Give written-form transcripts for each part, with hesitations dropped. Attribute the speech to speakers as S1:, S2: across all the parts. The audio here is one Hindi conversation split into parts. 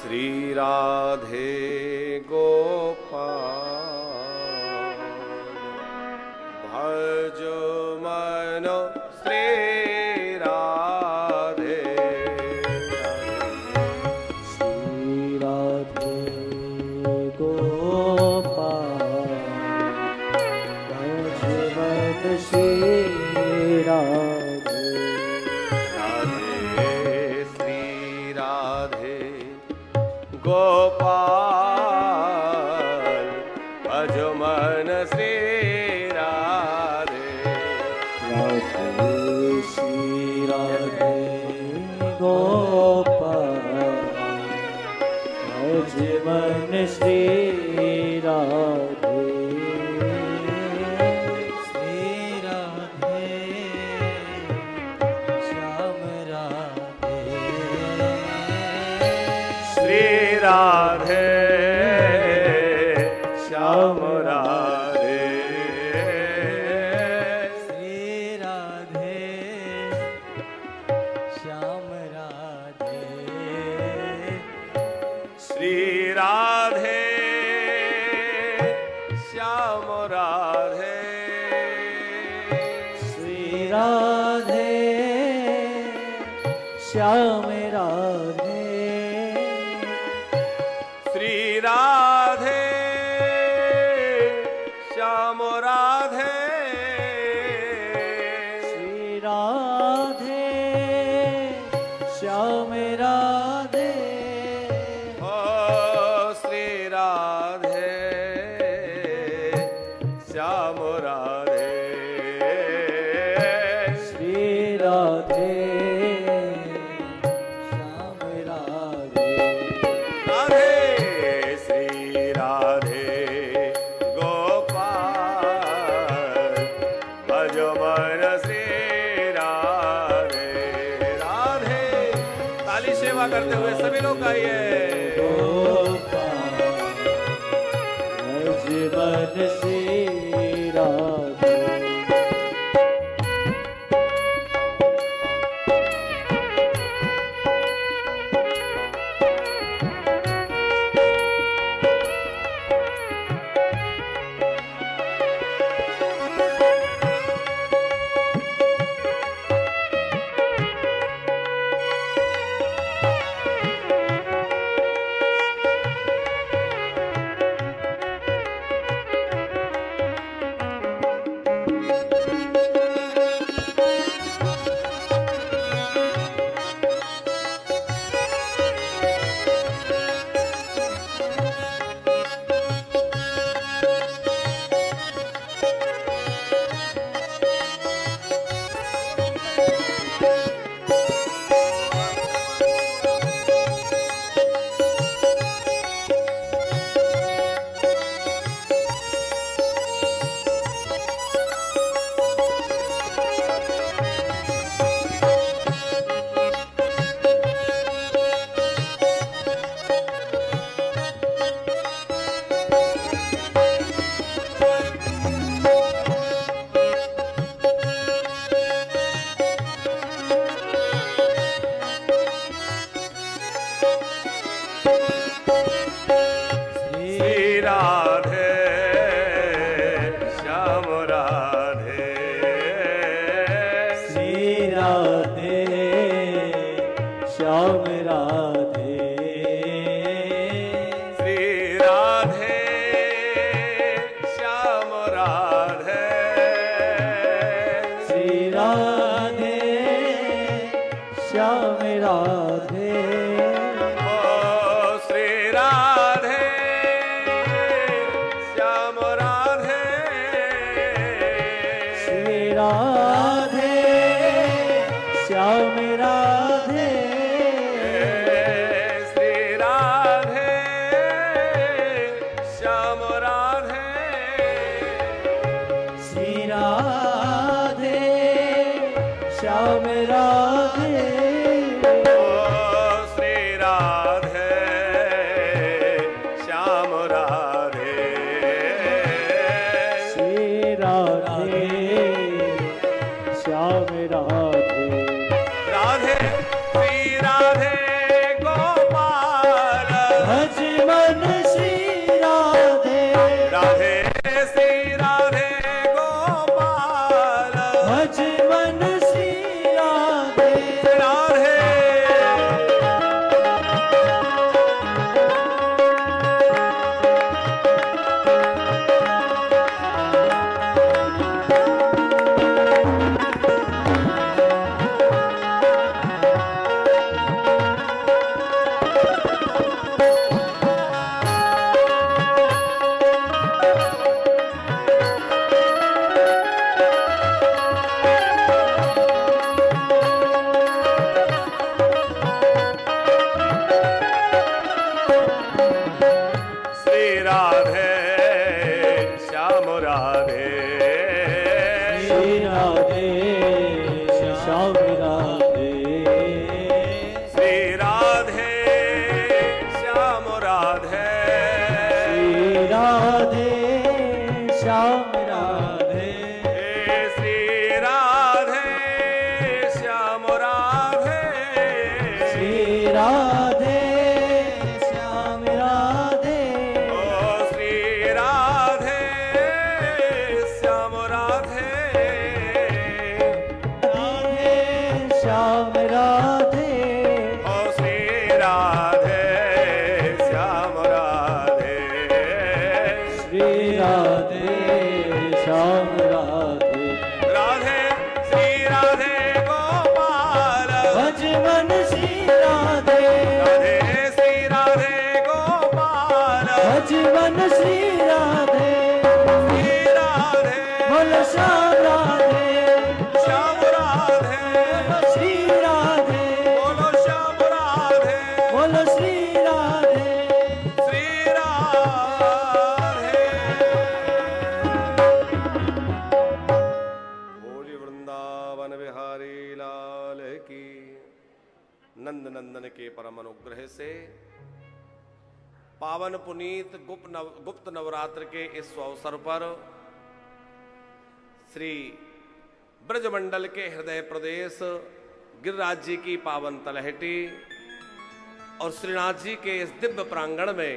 S1: श्री राधे गोपाल भज मन श्री राधे
S2: श्री राधे गोपाल भज मन श्री राधे
S1: गोपाल भज मन श्री राधे
S2: राधे श्री राधे गोपाल भज मन श्री राधे श्री राधे श्याम राधे
S1: श्री राधे श्याम राधे
S2: श्री राधे श्याम राधे
S1: श्री राधे श्याम राधे
S2: श्री राधे श्याम राधे
S1: श्री राधे श्याम राधे
S2: श्री राधे श्याम राधे
S1: ओ श्री राधे श्याम राधे
S2: श्री राधे श्याम राधे
S1: राधे श्री राधे गोपाल भज मन श्री राधे राधे। ताली सेवा करते हुए सभी लोग गाइए।
S2: गोपाल भज मन श्री राधे
S1: श्री राधे श्याम राधे
S2: श्री राधे श्याम राधे
S1: श्री राधे श्याम राधे
S2: श्री राधे श्याम राधे
S1: ओ श्री राधे
S2: भज मन श्री राधे
S1: राधे श्री राधे गोपाल
S2: भज मन श्री राधे
S1: राधे श्री राधे श्याम राधे
S2: श्री राधे श्याम राधे
S1: श्री राधे श्याम राधे
S2: श्री राधे श्याम राधे
S1: श्री राधे श्याम राधे
S2: श्री राधे श्याम राधे
S1: ओ श्री राधे श्याम राधे
S2: राधे श्याम राधे
S1: ओ श्री राधे श्याम राधे
S2: श्री राधे श्याम राधे
S1: राधे श्री राधे गोपाल
S2: भज मन श्री राधे
S1: राधे श्री राधे गोपाल
S2: भज मन श्री राधे
S1: श्री राधे
S2: बोल श्याम राधे
S1: श्याम राधे
S2: श्री राधे
S1: बोलो श्याम राधे
S2: बोल श्री राधे
S1: श्री राधे बोली वृंदावन बिहारी लाल की। नंद नंदन के परम अनुग्रह से पावन पुनीत गुप्त नवरात्र के इस अवसर पर श्री ब्रजमंडल के हृदय प्रदेश गिरिराज जी की पावन तलहटी और श्रीनाथ जी के इस दिव्य प्रांगण में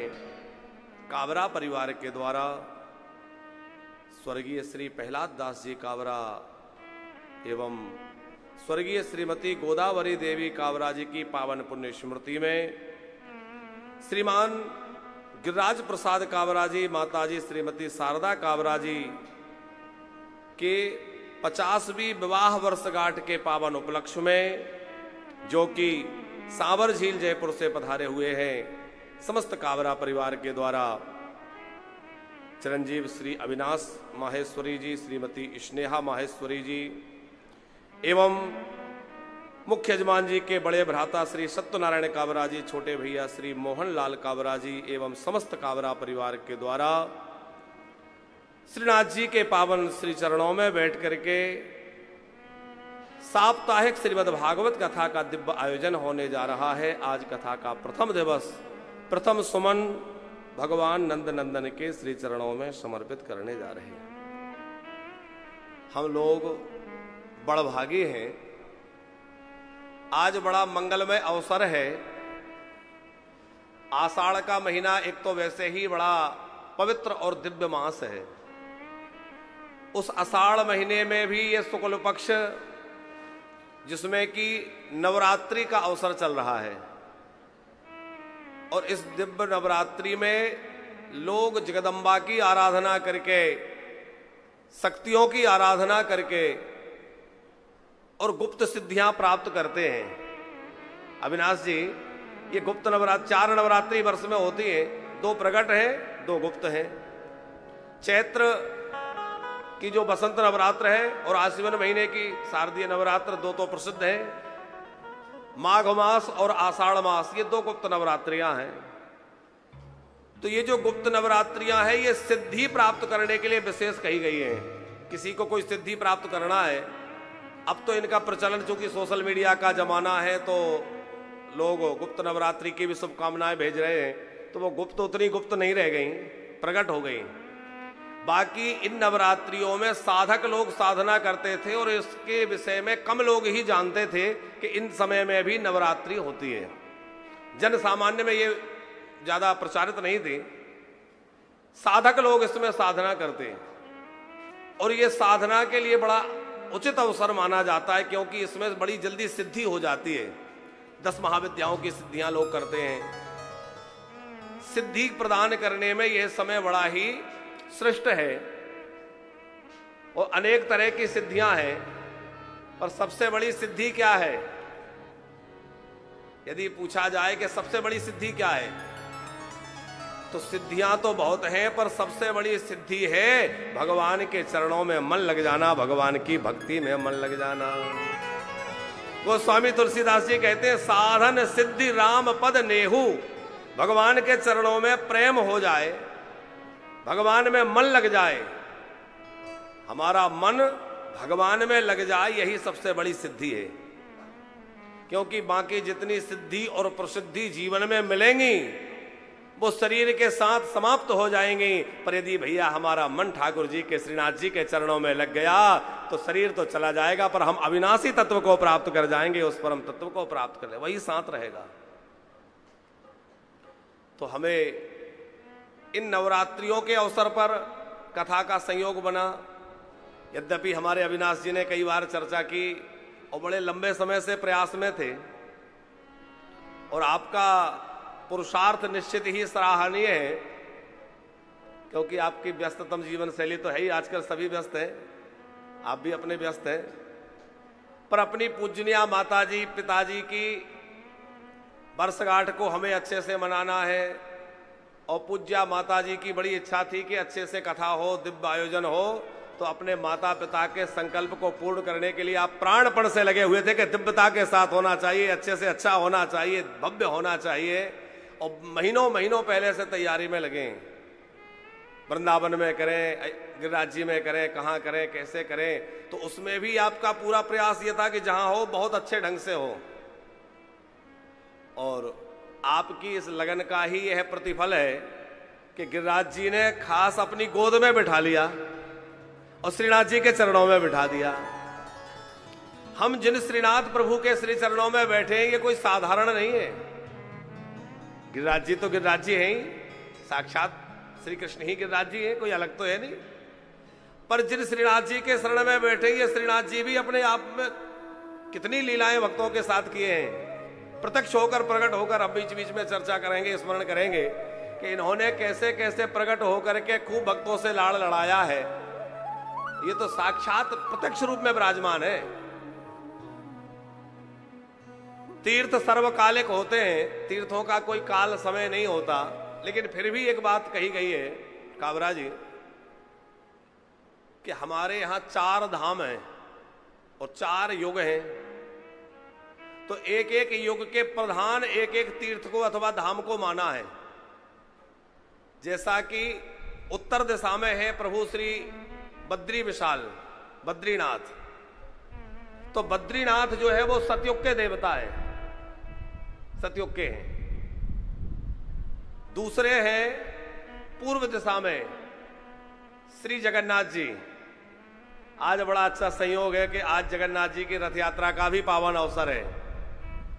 S1: कावरा परिवार के द्वारा स्वर्गीय श्री प्रहलाद दास जी कावरा एवं स्वर्गीय श्रीमती गोदावरी देवी कावरा जी की पावन पुण्य स्मृति में श्रीमान गिरिराज प्रसाद कावरा जी, माताजी श्रीमती शारदा कावरा जी के 50वीं विवाह वर्षगांठ के पावन उपलक्ष्य में, जो कि सांवर झील जयपुर से पधारे हुए हैं, समस्त कावरा परिवार के द्वारा चिरंजीव श्री अविनाश माहेश्वरी जी, श्रीमती स्नेहा माहेश्वरी जी एवं मुख्य यजमान जी के बड़े भ्राता श्री सत्यनारायण कावरा जी, छोटे भैया श्री मोहन लाल कावरा जी एवं समस्त कावरा परिवार के द्वारा श्रीनाथ जी के पावन श्री चरणों में बैठ करके साप्ताहिक श्रीमद् भागवत कथा का दिव्य आयोजन होने जा रहा है। आज कथा का प्रथम दिवस, प्रथम सुमन भगवान नंद नंदन के श्री चरणों में समर्पित करने जा रहे हैं। हम लोग बड़भागी हैं, आज बड़ा मंगलमय अवसर है। आषाढ़ का महीना एक तो वैसे ही बड़ा पवित्र और दिव्य मास है। उस आषाढ़ महीने में भी ये शुक्ल पक्ष जिसमें कि नवरात्रि का अवसर चल रहा है, और इस दिव्य नवरात्रि में लोग जगदम्बा की आराधना करके, शक्तियों की आराधना करके और गुप्त सिद्धियां प्राप्त करते हैं। अविनाश जी, ये गुप्त नवरात्र 4 नवरात्रि वर्ष में होती है, 2 प्रकट हैं, 2 गुप्त हैं। चैत्र की जो बसंत नवरात्र है और आश्विन महीने की शारदीय नवरात्र 2 तो प्रसिद्ध हैं। माघ मास और आषाढ़ मास, ये 2 गुप्त नवरात्रियां हैं। तो ये जो गुप्त नवरात्रियां हैं, ये सिद्धि प्राप्त करने के लिए विशेष कही गई हैं। किसी को कोई सिद्धि प्राप्त करना है, अब तो इनका प्रचलन चूंकि सोशल मीडिया का जमाना है, तो लोग गुप्त नवरात्रि की भी शुभकामनाएं भेज रहे हैं, तो वो गुप्त उतनी गुप्त नहीं रह गई, प्रकट हो गई। बाकी इन नवरात्रियों में साधक लोग साधना करते थे और इसके विषय में कम लोग ही जानते थे कि इन समय में भी नवरात्रि होती है। जन सामान्य में ये ज्यादा प्रचारित नहीं थी, साधक लोग इसमें साधना करते और ये साधना के लिए बड़ा उचित अवसर माना जाता है, क्योंकि इसमें बड़ी जल्दी सिद्धि हो जाती है। 10 महाविद्याओं की सिद्धियां लोग करते हैं। सिद्धि प्रदान करने में यह समय बड़ा ही श्रेष्ठ है और अनेक तरह की सिद्धियां हैं, पर सबसे बड़ी सिद्धि क्या है? यदि पूछा जाए कि सबसे बड़ी सिद्धि क्या है, तो सिद्धियां तो बहुत हैं, पर सबसे बड़ी सिद्धि है भगवान के चरणों में मन लग जाना, भगवान की भक्ति में मन लग जाना। वो स्वामी तुलसीदास जी कहते हैं, साधन सिद्धि राम पद नेहू, भगवान के चरणों में प्रेम हो जाए, भगवान में मन लग जाए, हमारा मन भगवान में लग जाए, यही सबसे बड़ी सिद्धि है। क्योंकि बाकी जितनी सिद्धि और प्रसिद्धि जीवन में मिलेंगी वो शरीर के साथ समाप्त हो जाएंगी, पर यदि भैया हमारा मन ठाकुर जी के, श्रीनाथ जी के चरणों में लग गया तो शरीर तो चला जाएगा, पर हम अविनाशी तत्व को प्राप्त कर जाएंगे, उस परम तत्व को प्राप्त कर ले, वही साथ रहेगा। तो हमें इन नवरात्रियों के अवसर पर कथा का संयोग बना। यद्यपि हमारे अविनाश जी ने कई बार चर्चा की और बड़े लंबे समय से प्रयास में थे, और आपका पुरुषार्थ निश्चित ही सराहनीय है, क्योंकि आपकी व्यस्ततम जीवन शैली तो है ही, आजकल सभी व्यस्त हैं, आप भी अपने व्यस्त हैं, पर अपनी पूजनीय माता जी पिताजी की वर्षगांठ को हमें अच्छे से मनाना है। और पूज्या माता जी की बड़ी इच्छा थी कि अच्छे से कथा हो, दिव्य आयोजन हो, तो अपने माता पिता के संकल्प को पूर्ण करने के लिए आप प्राणपण से लगे हुए थे कि दिव्यता के साथ होना चाहिए, अच्छे से अच्छा होना चाहिए, भव्य होना चाहिए, और महीनों महीनों पहले से तैयारी में लगे। वृंदावन में करें, गिरिराज जी में करें, कहाँ करें, कैसे करें, तो उसमें भी आपका पूरा प्रयास ये था कि जहां हो बहुत अच्छे ढंग से हो। और आपकी इस लगन का ही यह प्रतिफल है कि गिरिराज जी ने खास अपनी गोद में बिठा लिया और श्रीनाथ जी के चरणों में बिठा दिया। हम जिन श्रीनाथ प्रभु के श्री चरणों में बैठे हैं, ये कोई साधारण नहीं है। गिरिराज जी तो गिरिराज जी हैं ही, साक्षात श्री कृष्ण ही गिरिराज जी हैं, कोई अलग तो है नहीं। पर जिन श्रीनाथ जी के शरण में बैठे, ये श्रीनाथ जी भी अपने आप में कितनी लीलाएं भक्तों के साथ किए हैं। प्रत्यक्ष होकर, प्रकट होकर, अब बीच बीच में चर्चा करेंगे, स्मरण करेंगे कि इन्होंने कैसे कैसे प्रकट होकर के खूब भक्तों से लाड़ लड़ाया है। ये तो साक्षात प्रत्यक्ष रूप में विराजमान है। तीर्थ सर्वकालिक होते हैं, तीर्थों का कोई काल समय नहीं होता, लेकिन फिर भी एक बात कही गई है काबरा जी कि हमारे यहां 4 धाम हैं और 4 युग हैं, तो एक एक युग के प्रधान एक एक तीर्थ को अथवा धाम को माना है। जैसा कि उत्तर दिशा में है प्रभु श्री बद्री विशाल बद्रीनाथ, तो बद्रीनाथ जो है वो सतयुग के देवता है, सतयुग के हैं। दूसरे हैं पूर्व दिशा में श्री जगन्नाथ जी। आज बड़ा अच्छा संयोग है कि आज जगन्नाथ जी की रथ यात्रा का भी पावन अवसर है।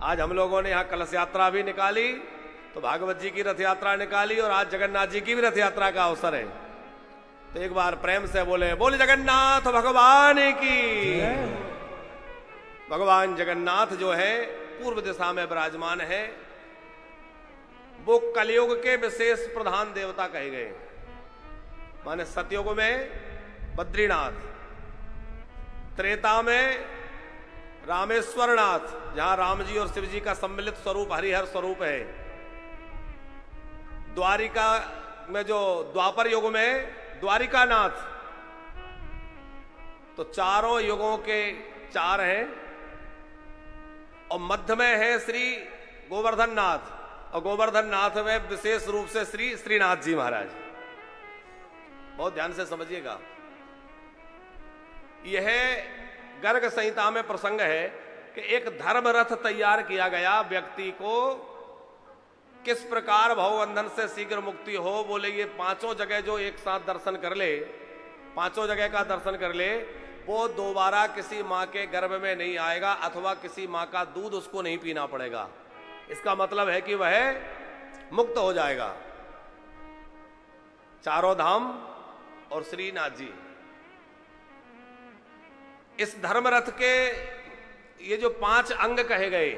S1: आज हम लोगों ने यहां कलश यात्रा भी निकाली, तो भागवत जी की रथ यात्रा निकाली, और आज जगन्नाथ जी की भी रथ यात्रा का अवसर है। तो एक बार प्रेम से बोले, बोले जगन्नाथ भगवान की। भगवान जगन्नाथ जो है पूर्व दिशा में विराजमान है, वो कलयुग के विशेष प्रधान देवता कहे गए। माने सतयुग में बद्रीनाथ, त्रेता में रामेश्वरनाथ, जहां राम जी और शिव जी का सम्मिलित स्वरूप हरिहर स्वरूप है। द्वारिका में जो द्वापर युग में द्वारिकानाथ। तो चारों युगों के 4 हैं, और मध्य में है श्री गोवर्धन नाथ, और गोवर्धन नाथ में विशेष रूप से श्री श्रीनाथ जी महाराज। बहुत ध्यान से समझिएगा, यह गर्ग संहिता में प्रसंग है कि एक धर्म रथ तैयार किया गया, व्यक्ति को किस प्रकार भवबंधन से शीघ्र मुक्ति हो। बोले ये 5 जगह जो एक साथ दर्शन कर ले, 5 जगह का दर्शन कर ले, वो दोबारा किसी मां के गर्भ में नहीं आएगा, अथवा किसी मां का दूध उसको नहीं पीना पड़ेगा। इसका मतलब है कि वह मुक्त हो जाएगा। चारों धाम और श्रीनाथ जी, इस धर्म रथ के ये जो 5 अंग कहे गए,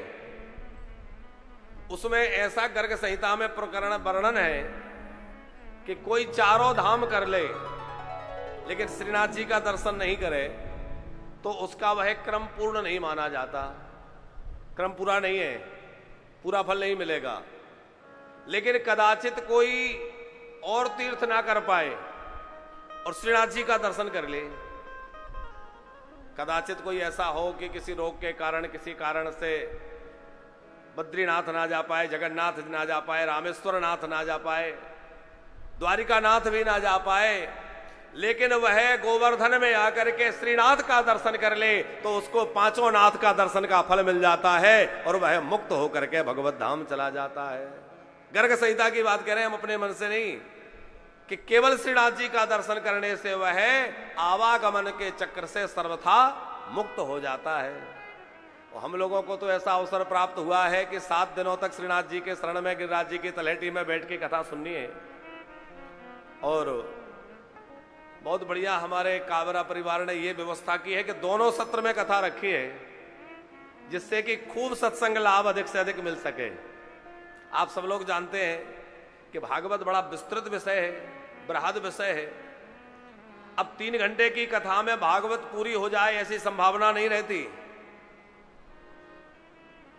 S1: उसमें ऐसा गर्ग संहिता में प्रकरण वर्णन है कि कोई चारों धाम कर ले लेकिन श्रीनाथ जी का दर्शन नहीं करे तो उसका वह क्रम पूर्ण नहीं माना जाता। क्रम पूरा नहीं है, पूरा फल नहीं मिलेगा। लेकिन कदाचित कोई और तीर्थ ना कर पाए और श्रीनाथ जी का दर्शन कर ले, कदाचित कोई ऐसा हो कि किसी रोग के कारण, किसी कारण से बद्रीनाथ ना जा पाए, जगन्नाथ ना जा पाए, रामेश्वर नाथ ना जा पाए, द्वारिका नाथ भी ना जा पाए, लेकिन वह गोवर्धन में आकर के श्रीनाथ का दर्शन कर ले तो उसको 5 नाथ का दर्शन का फल मिल जाता है और वह मुक्त होकर के भगवत धाम चला जाता है। गर्ग संहिता की बात करें हम अपने मन से नहीं, कि केवल श्रीनाथ जी का दर्शन करने से वह आवागमन के चक्र से सर्वथा मुक्त हो जाता है। और हम लोगों को तो ऐसा अवसर प्राप्त हुआ है कि 7 दिनों तक श्रीनाथ जी के शरण में गिरिराज जी की तलहटी में बैठ के कथा सुननी है। और बहुत बढ़िया हमारे काबरा परिवार ने यह व्यवस्था की है कि दोनों सत्र में कथा रखी है, जिससे कि खूब सत्संग लाभ अधिक से अधिक मिल सके। आप सब लोग जानते हैं कि भागवत बड़ा विस्तृत विषय है, बृहद विषय है। अब 3 घंटे की कथा में भागवत पूरी हो जाए ऐसी संभावना नहीं रहती।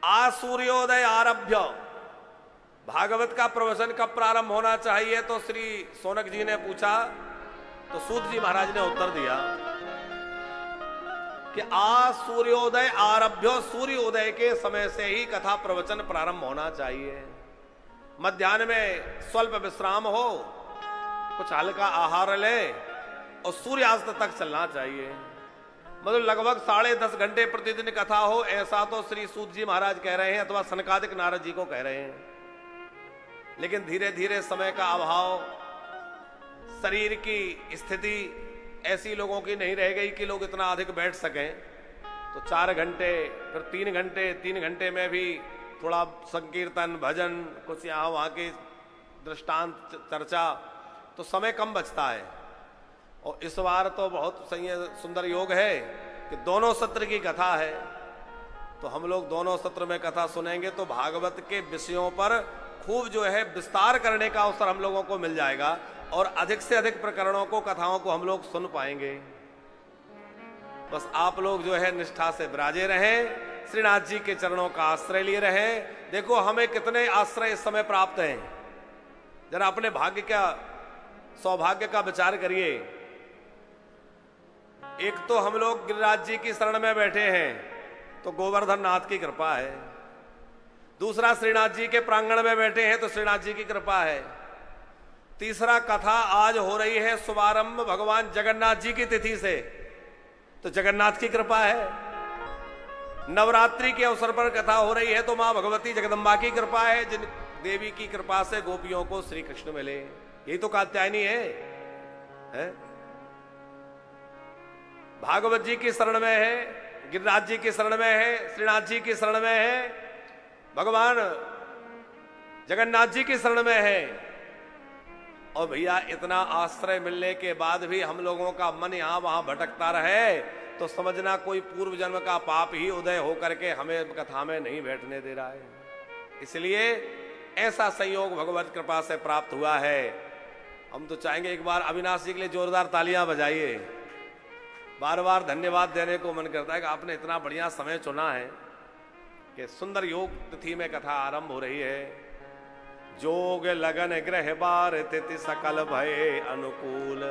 S1: आज सूर्योदय आरभ्य भागवत का प्रवचन कब प्रारंभ होना चाहिए, तो श्री सोनक जी ने पूछा तो सूत जी महाराज ने उत्तर दिया कि आज सूर्योदय आरभ्य, सूर्योदय के समय से ही कथा प्रवचन प्रारंभ होना चाहिए। मध्याह्न में स्वल्प विश्राम हो, कुछ हल्का आहार ले और सूर्यास्त तक चलना चाहिए। मतलब लगभग 10.5 घंटे प्रतिदिन कथा हो, ऐसा तो श्री सूत जी महाराज कह रहे हैं अथवा सनकादिक नारद जी को कह रहे हैं। लेकिन धीरे धीरे समय का अभाव, शरीर की स्थिति ऐसी लोगों की नहीं रह गई कि लोग इतना अधिक बैठ सकें, तो 4 घंटे, फिर 3 घंटे, 3 घंटे में भी थोड़ा संकीर्तन, भजन, कुछ यहाँ वहाँ की दृष्टांत, चर्चा, तो समय कम बचता है। और इस बार तो बहुत सुंदर योग है कि दोनों सत्र की कथा है, तो हम लोग दोनों सत्र में कथा सुनेंगे तो भागवत के विषयों पर खूब जो है विस्तार करने का अवसर हम लोगों को मिल जाएगा और अधिक से अधिक प्रकरणों को, कथाओं को हम लोग सुन पाएंगे। बस आप लोग जो है निष्ठा से विराजे रहें, श्रीनाथ जी के चरणों का आश्रय लिए रहें। देखो हमें कितने आश्रय इस समय प्राप्त हैं, जरा अपने भाग्य का, सौभाग्य का विचार करिए। एक तो हम लोग गिरिराज जी की शरण में बैठे हैं तो गोवर्धन नाथ की कृपा है, दूसरा श्रीनाथ जी के प्रांगण में बैठे हैं तो श्रीनाथ जी की कृपा है, तीसरा कथा आज हो रही है शुभारंभ भगवान जगन्नाथ जी की तिथि से, तो जगन्नाथ की कृपा है। नवरात्रि के अवसर पर कथा हो रही है तो मां भगवती जगदम्बा की कृपा है, जिन देवी की कृपा से गोपियों को श्री कृष्ण मिले। यही तो कात्यायनी है? भागवत जी की शरण में है, गिरिराज जी की शरण में है, श्रीनाथ जी की शरण में है, भगवान जगन्नाथ जी की शरण में है। और भैया इतना आश्रय मिलने के बाद भी हम लोगों का मन यहां वहां भटकता रहे तो समझना कोई पूर्व जन्म का पाप ही उदय होकर के हमें कथा में नहीं बैठने दे रहा है। इसलिए ऐसा संयोग भगवत कृपा से प्राप्त हुआ है। हम तो चाहेंगे एक बार अविनाश जी के लिए जोरदार तालियां बजाइए। बार बार धन्यवाद देने को मन करता है कि आपने इतना बढ़िया समय चुना है कि सुंदर योग तिथि में कथा आरंभ हो रही है। जोग लगन ग्रह बार तिथि सकल भय अनुकूल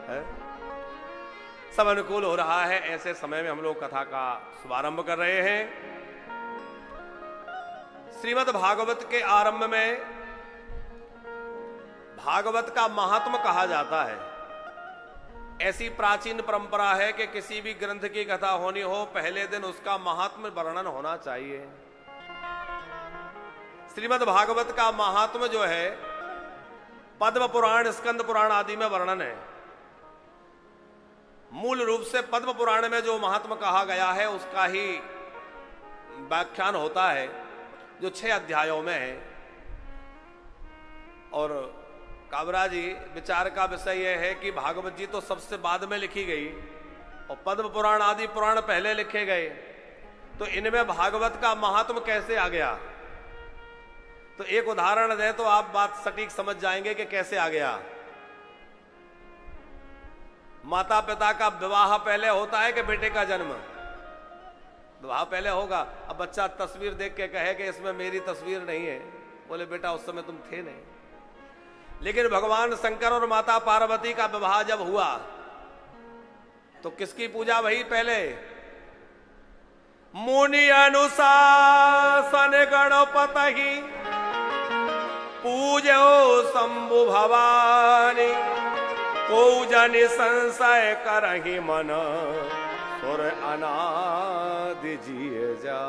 S1: है, सब अनुकूल हो रहा है। ऐसे समय में हम लोग कथा का शुभारंभ कर रहे हैं। श्रीमद् भागवत के आरंभ में भागवत का महात्म कहा जाता है। ऐसी प्राचीन परंपरा है कि किसी भी ग्रंथ की कथा होनी हो पहले दिन उसका महात्म वर्णन होना चाहिए। श्रीमद् भागवत का महात्म जो है पद्म पुराण, स्कंद पुराण आदि में वर्णन है। मूल रूप से पद्म पुराण में जो महात्म कहा गया है उसका ही व्याख्यान होता है जो 6 अध्यायों में है। और काबरा जी, विचार का विषय यह है कि भागवत जी तो सबसे बाद में लिखी गई और पद्म पुराण आदि पुराण पहले लिखे गए, तो इनमें भागवत का महात्म कैसे आ गया? तो एक उदाहरण दे तो आप बात सटीक समझ जाएंगे कि कैसे आ गया। माता पिता का विवाह पहले होता है कि बेटे का जन्म? विवाह पहले होगा। अब बच्चा तस्वीर देख के कहे कि इसमें मेरी तस्वीर नहीं है, बोले बेटा उस समय तुम थे नहीं। लेकिन भगवान शंकर और माता पार्वती का विवाह जब हुआ तो किसकी पूजा भई? पहले मुनि अनुशासन गणपति पूजो शंभु भवानी, को जन संशय करहि मन सुर अनादि जिय जा।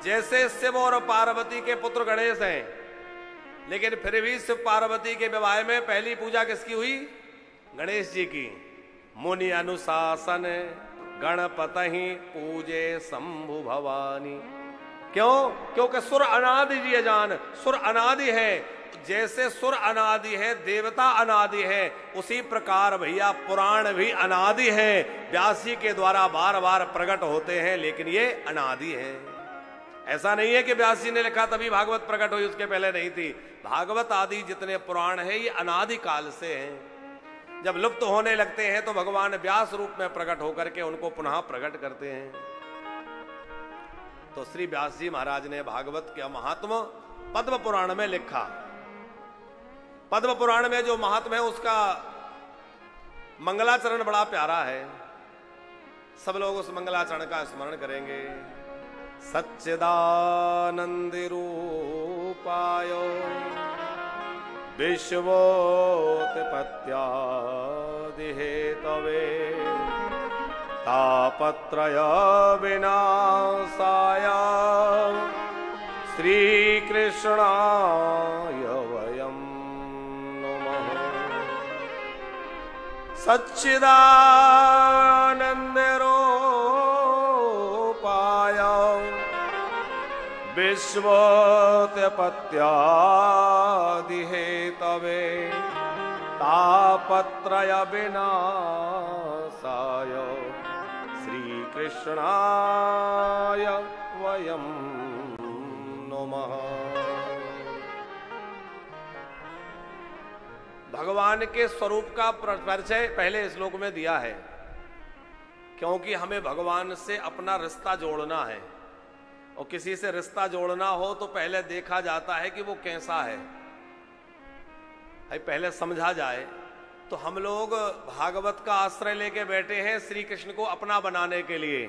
S1: जैसे शिव और पार्वती के पुत्र गणेश हैं, लेकिन फिर भी शिव पार्वती के विवाह में पहली पूजा किसकी हुई? गणेश जी की। मुनि अनुशासन गणपति पूजे शंभु भवानी। क्यों? क्योंकि सुर अनादि जी जान, सुर अनादि है। जैसे सुर अनादि है, देवता अनादि है, उसी प्रकार भैया पुराण भी अनादि है। व्यास जी के द्वारा बार बार प्रकट होते हैं, लेकिन ये अनादि है। ऐसा नहीं है कि व्यास जी ने लिखा तभी भागवत प्रकट हुई, उसके पहले नहीं थी। भागवत आदि जितने पुराण है ये अनादि काल से हैं। जब लुप्त होने लगते हैं तो भगवान व्यास रूप में प्रकट होकर के उनको पुनः प्रकट करते हैं। तो श्री व्यास जी महाराज ने भागवत के महात्म पद्म पुराण में लिखा। पद्म पुराण में जो महात्म है उसका मंगलाचरण बड़ा प्यारा है। सब लोग उस मंगलाचरण का स्मरण करेंगे। सच्चिदानंद रूपाय विश्वोत्पत्त्यादि हेतवे तापत्रय विनाशाय श्री कृष्णाय वयं नमः। सच्चिदानंद रूपाय विश्वोत्पत्त्यादि हेतवे तापत्रय विनाशाय श्री कृष्णाय वयं नमः। भगवान के स्वरूप का परिचय पहले श्लोक में दिया है, क्योंकि हमें भगवान से अपना रिश्ता जोड़ना है। और किसी से रिश्ता जोड़ना हो तो पहले देखा जाता है कि वो कैसा है, पहले समझा जाए। तो हम लोग भागवत का आश्रय लेके बैठे हैं श्री कृष्ण को अपना बनाने के लिए,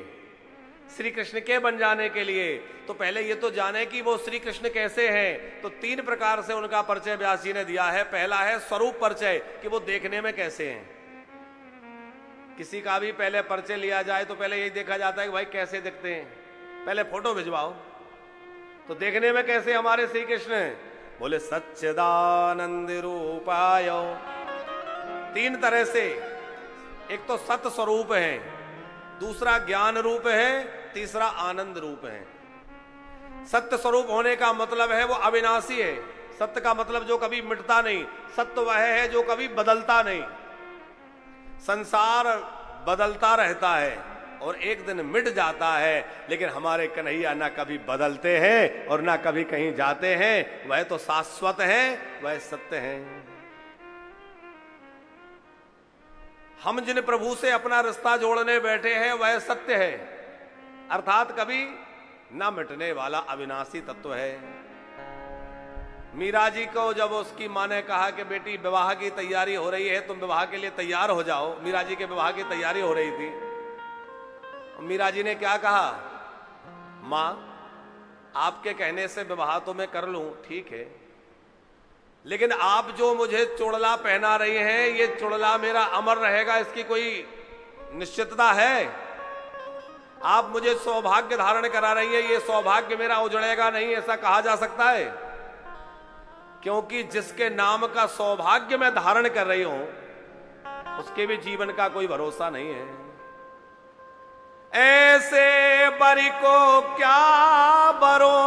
S1: श्री कृष्ण के बन जाने के लिए। तो पहले ये तो जाने कि वो श्री कृष्ण कैसे हैं। तो तीन प्रकार से उनका परिचय व्यास जी ने दिया है। पहला है स्वरूप परिचय, कि वो देखने में कैसे हैं। किसी का भी पहले परिचय लिया जाए तो पहले यही देखा जाता है कि भाई कैसे दिखते हैं, पहले फोटो भिजवाओ। तो देखने में कैसे हमारे श्री कृष्ण? बोले सच्चिदानंद रूपाय। तीन तरह से, एक तो सत्य स्वरूप है, दूसरा ज्ञान रूप है, तीसरा आनंद रूप है। सत्य स्वरूप होने का मतलब है वो अविनाशी है। सत्य का मतलब जो कभी मिटता नहीं। सत्य वह है जो कभी बदलता नहीं। संसार बदलता रहता है और एक दिन मिट जाता है, लेकिन हमारे कन्हैया ना कभी बदलते हैं और ना कभी कहीं जाते हैं। वह तो शाश्वत हैं, वह सत्य हैं। हम जिन प्रभु से अपना रिश्ता जोड़ने बैठे हैं वह सत्य है, अर्थात कभी ना मिटने वाला अविनाशी तत्व है। मीरा जी को जब उसकी मां ने कहा कि बेटी विवाह की तैयारी हो रही है, तुम विवाह के लिए तैयार हो जाओ। मीरा जी के विवाह की तैयारी हो रही थी। मीरा जी ने क्या कहा? मां, आपके कहने से विवाह तो मैं कर लूं, ठीक है, लेकिन आप जो मुझे चुड़ला पहना रही हैं, ये चुड़ला मेरा अमर रहेगा, इसकी कोई निश्चितता है? आप मुझे सौभाग्य धारण करा रही है, ये सौभाग्य मेरा उजड़ेगा नहीं, ऐसा कहा जा सकता है? क्योंकि जिसके नाम का सौभाग्य मैं धारण कर रही हूं, उसके भी जीवन का कोई भरोसा नहीं है। ऐसे बरी को क्या बरो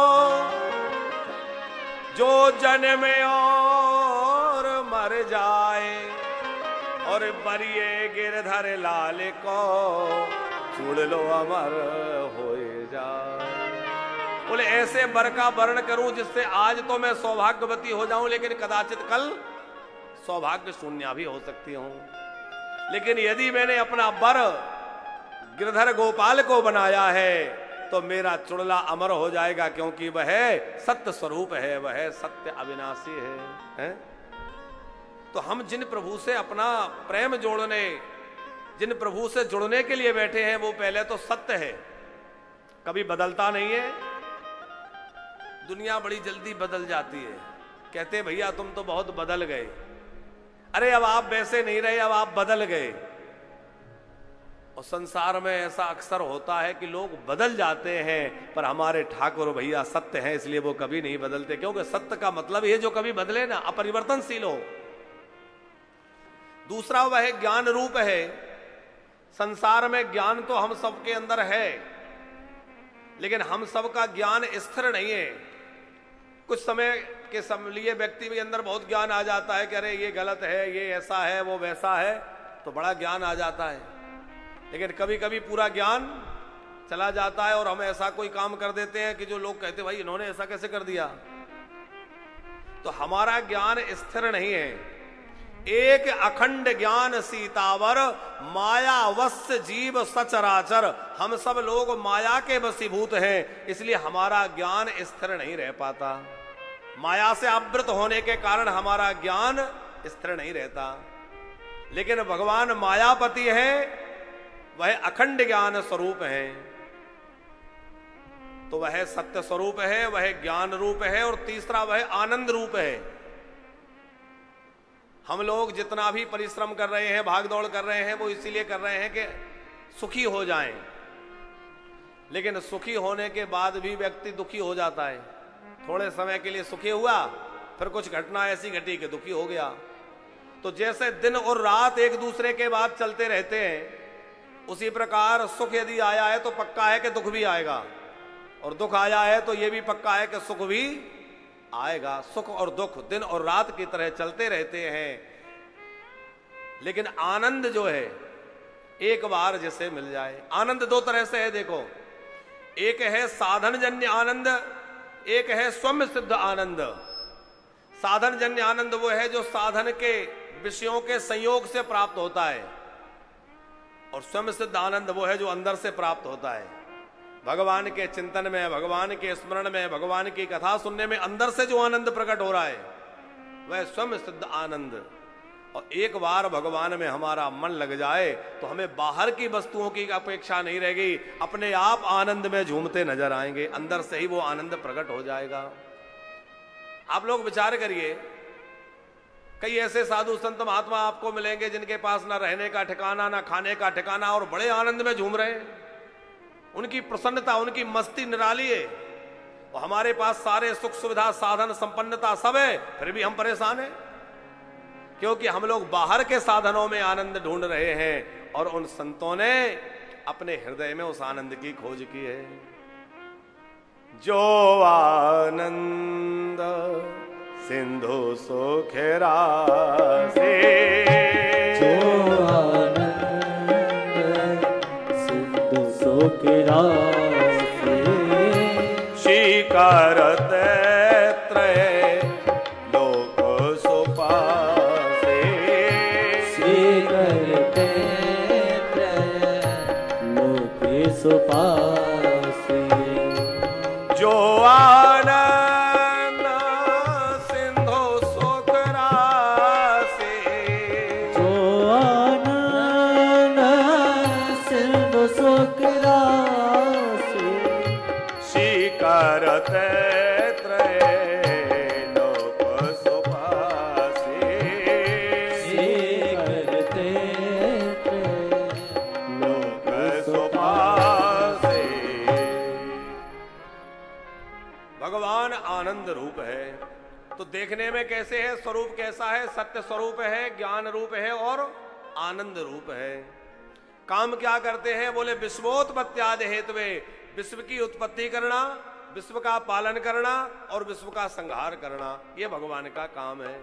S1: जो जन्म और मर जाए और बरिए गिरधर लाल को चूड़ लो अमर हो जाए। बोले ऐसे बर का वर्ण करूं जिससे आज तो मैं सौभाग्यवती हो जाऊं, लेकिन कदाचित कल सौभाग्य शून्य भी हो सकती हूं। लेकिन यदि मैंने अपना बर गिरधर गोपाल को बनाया है तो मेरा चुड़ला अमर हो जाएगा, क्योंकि वह सत्य स्वरूप है, वह सत्य अविनाशी है? तो हम जिन प्रभु से अपना प्रेम जोड़ने, जिन प्रभु से जुड़ने के लिए बैठे हैं, वो पहले तो सत्य है, कभी बदलता नहीं है। दुनिया बड़ी जल्दी बदल जाती है, कहते भैया तुम तो बहुत बदल गए। अरे अब आप वैसे नहीं रहे, अब आप बदल गए। और संसार में ऐसा अक्सर होता है कि लोग बदल जाते हैं, पर हमारे ठाकुर भैया सत्य हैं, इसलिए वो कभी नहीं बदलते। क्योंकि सत्य का मतलब ये जो कभी बदले ना, अपरिवर्तनशील हो। दूसरा वह ज्ञान रूप है। संसार में ज्ञान तो हम सबके अंदर है, लेकिन हम सबका ज्ञान स्थिर नहीं है। कुछ समय के लिए व्यक्ति के अंदर बहुत ज्ञान आ जाता है कि अरे ये गलत है, ये ऐसा है, वो वैसा है, तो बड़ा ज्ञान आ जाता है। लेकिन कभी कभी पूरा ज्ञान चला जाता है और हम ऐसा कोई काम कर देते हैं कि जो लोग कहते भाई इन्होंने ऐसा कैसे कर दिया। तो हमारा ज्ञान स्थिर नहीं है। एक अखंड ज्ञान सीतावर मायावश्य जीव सचराचर। हम सब लोग माया के वशीभूत हैं, इसलिए हमारा ज्ञान स्थिर नहीं रह पाता। माया से आवृत होने के कारण हमारा ज्ञान स्थिर नहीं रहता। लेकिन भगवान मायापति है, वह अखंड ज्ञान स्वरूप है। तो वह सत्य स्वरूप है, वह ज्ञान रूप है, और तीसरा वह आनंद रूप है। हम लोग जितना भी परिश्रम कर रहे हैं, भागदौड़ कर रहे हैं, वो इसीलिए कर रहे हैं कि सुखी हो जाएं। लेकिन सुखी होने के बाद भी व्यक्ति दुखी हो जाता है। थोड़े समय के लिए सुखी हुआ, फिर कुछ घटना ऐसी घटी कि दुखी हो गया। तो जैसे दिन और रात एक दूसरे के बाद चलते रहते हैं, उसी प्रकार सुख यदि आया है तो पक्का है कि दुख भी आएगा, और दुख आया है तो यह भी पक्का है कि सुख भी आएगा। सुख और दुख दिन और रात की तरह चलते रहते हैं। लेकिन आनंद जो है, एक बार जिसे मिल जाए। आनंद दो तरह से है, देखो, एक है साधन जन्य आनंद, एक है स्वयं सिद्ध आनंद। साधन जन्य आनंद वो है जो साधन के विषयों के संयोग से प्राप्त होता है, और स्वयं सिद्ध आनंद वो है जो अंदर से प्राप्त होता है। भगवान के चिंतन में, भगवान के स्मरण में, भगवान की कथा सुनने में अंदर से जो आनंद प्रकट हो रहा है, वह स्वयं सिद्ध आनंद। और एक बार भगवान में हमारा मन लग जाए तो हमें बाहर की वस्तुओं की अपेक्षा नहीं रहेगी, अपने आप आनंद में झूमते नजर आएंगे, अंदर से ही वो आनंद प्रकट हो जाएगा। आप लोग विचार करिए, कई ऐसे साधु संत महात्मा आपको मिलेंगे जिनके पास ना रहने का ठिकाना, ना खाने का ठिकाना, और बड़े आनंद में झूम रहे हैं। उनकी प्रसन्नता, उनकी मस्ती निराली है। और हमारे पास सारे सुख सुविधा, साधन, संपन्नता सब है, फिर भी हम परेशान हैं, क्योंकि हम लोग बाहर के साधनों में आनंद ढूंढ रहे हैं, और उन संतों ने अपने हृदय में उस आनंद की खोज की है। जो आनंद सिंधु सुखेरा से,
S2: जो आनंद सिंधु सुखेरा से,
S1: शिकारत त्रय लोक सुपासे,
S2: शिकारत त्रय लोक सुपासे।
S1: जो आनंद सिंधु सुखरा से,
S2: जो आनंद सिंधु सुखरा से,
S1: शिकारत त्रय लोक सुपासे,
S2: शिकारत त्रय
S1: लोक सुपासे। भगवान आनंद रूप है। तो देखने में कैसे है, स्वरूप कैसा है? सत्य स्वरूप है, ज्ञान रूप है और आनंद रूप है। काम क्या करते हैं? बोले विश्वोत्पत्त्यादि हेतुवे, विश्व की उत्पत्ति करना, विश्व का पालन करना और विश्व का संहार करना, ये भगवान का काम है।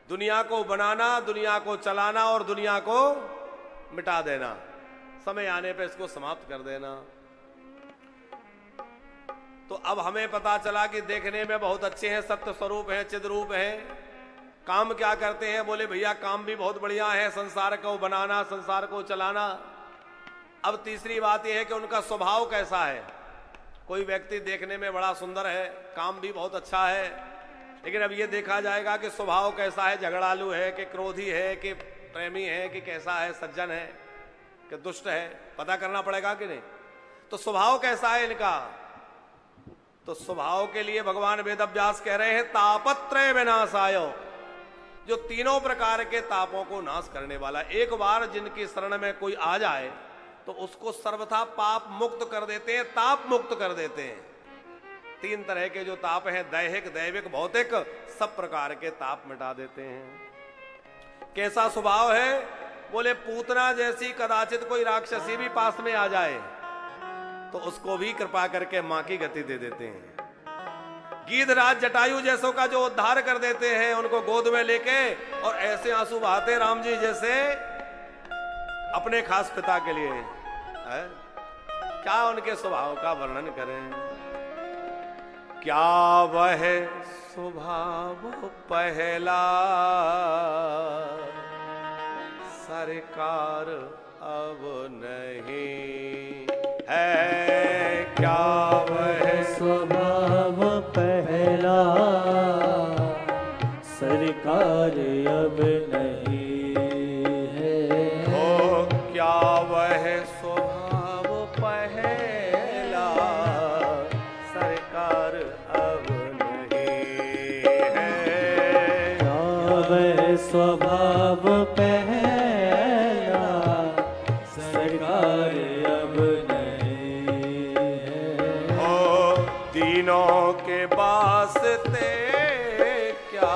S1: दुनिया को बनाना, दुनिया को चलाना और दुनिया को मिटा देना, समय आने पे इसको समाप्त कर देना। तो अब हमें पता चला कि देखने में बहुत अच्छे हैं, सत्य स्वरूप हैं, चिद रूप हैं। काम क्या करते हैं? बोले भैया काम भी बहुत बढ़िया है, संसार को बनाना, संसार को चलाना। अब तीसरी बात यह है कि उनका स्वभाव कैसा है। कोई व्यक्ति देखने में बड़ा सुंदर है, काम भी बहुत अच्छा है, लेकिन अब ये देखा जाएगा कि स्वभाव कैसा है, झगड़ालू है कि क्रोधी है कि प्रेमी है कि कैसा है, सज्जन है कि दुष्ट है, पता करना पड़ेगा कि नहीं। तो स्वभाव कैसा है इनका? तो स्वभाव के लिए भगवान वेदव्यास कह रहे हैं तापत्रय विनाशाय, जो तीनों प्रकार के तापों को नाश करने वाला। एक बार जिनकी शरण में कोई आ जाए तो उसको सर्वथा पाप मुक्त कर देते हैं, ताप मुक्त कर देते हैं। तीन तरह के जो ताप हैं, दैहिक, दैविक, भौतिक, सब प्रकार के ताप मिटा देते हैं। कैसा स्वभाव है? बोले पूतना जैसी कदाचित कोई राक्षसी भी पास में आ जाए तो उसको भी कृपा करके मां की गति दे देते हैं। गीधराज जटायु जैसों का जो उद्धार कर देते हैं, उनको गोद में लेके, और ऐसे आंसू बहाते राम जी जैसे अपने खास पिता के लिए है? क्या उनके स्वभाव का वर्णन करें। क्या वह स्वभाव पहला सरकार अब नहीं है। क्या वह
S2: स्वभाव पहला सरकार अब नहीं है।
S1: हो क्या वह स्वभाव पहला सरकार अब नहीं है।
S2: क्या वह स्वभाव पहला सरकार अब नहीं है।
S1: हो दीनों के वास्ते क्या,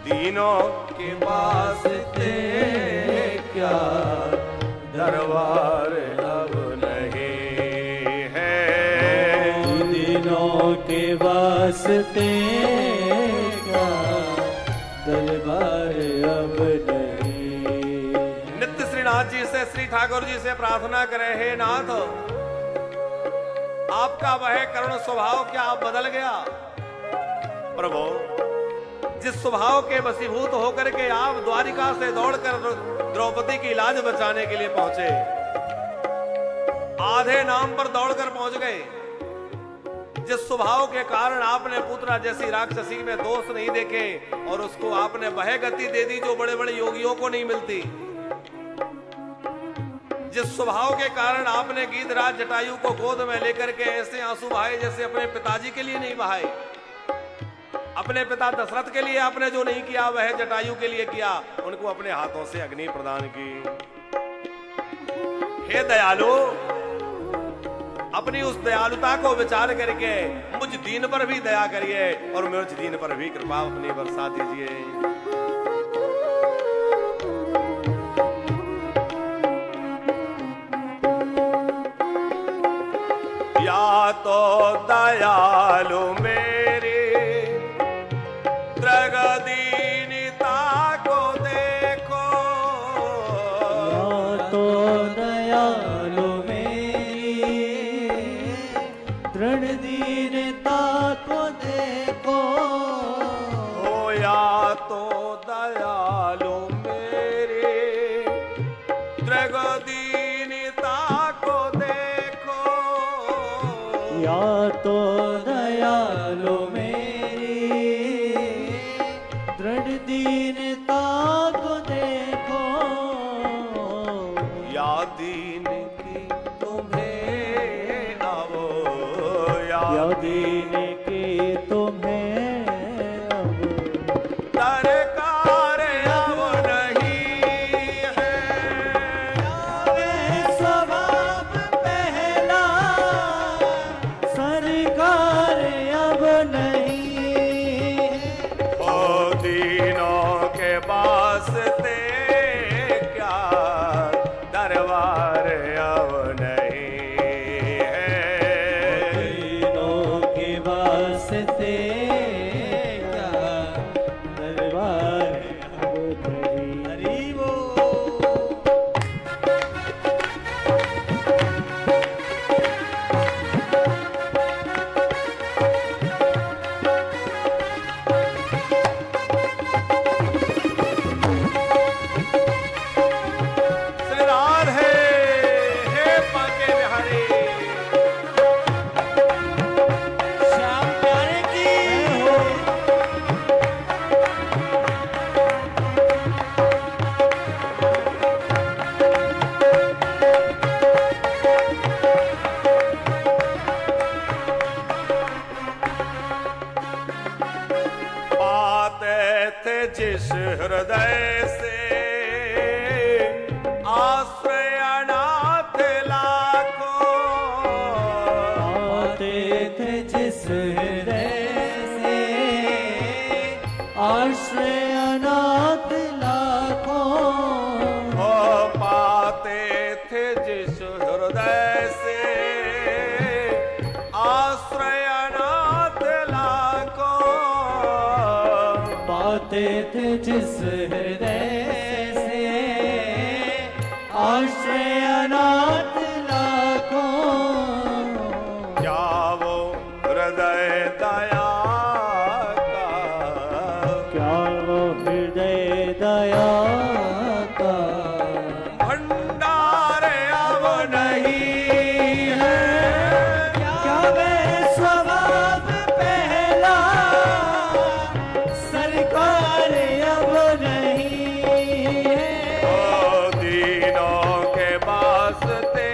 S1: दीनों के वास्ते क्या दरबार अब नहीं है।
S2: दीनों के वास्ते का दरबार अब नहीं।
S1: नित्य श्रीनाथ जी से, श्री ठाकुर जी से प्रार्थना करें, हे नाथ आपका वह करुण स्वभाव क्या आप बदल गया? प्रभु, जिस स्वभाव के वशीभूत होकर के आप द्वारिका से दौड़कर द्रौपदी की लाज बचाने के लिए पहुंचे, आधे नाम पर दौड़कर पहुंच गए, जिस स्वभाव के कारण आपने पुत्रा जैसी राक्षसी में दोष नहीं देखे और उसको आपने वह गति दे दी जो बड़े बड़े योगियों को नहीं मिलती, जिस स्वभाव के कारण आपने गीधराज जटायु को गोद में लेकर के ऐसे आंसू बहाए जैसे अपने पिताजी के लिए नहीं बहाए, अपने पिता दशरथ के लिए आपने जो नहीं किया वह जटायु के लिए किया, उनको अपने हाथों से अग्नि प्रदान की। हे दयालु, अपनी उस दयालुता को विचार करके मुझ दीन पर भी दया करिए और मुझ दीन पर भी कृपा अपनी बरसा दीजिए। या तो दयालु मेरी दृगदीनता को देखो,
S2: या तो दयालु मेरी दृढ़ दीनता को देखो।
S1: हो या तो दयालु मेरी दृगदीनता को देखो,
S2: या तो दयालु
S1: जिस हृदय से आश्रय अनाथ लाखों,
S2: पाते थे जिस हृदय से आश्रय अनाथ लाखों,
S1: पाते थे जिस हृदय से आश्रय अनाथ लाखों,
S2: पाते थे जिस हृदय से आश्रय अनाथ लाखों,
S1: क्या वो हृदय दया का,
S2: क्या वो हृदय दया का
S1: भंडार अब नहीं है,
S2: क्या वह स्वभाव पहला सरकार अब नहीं है,
S1: ओ दीनों के वास्ते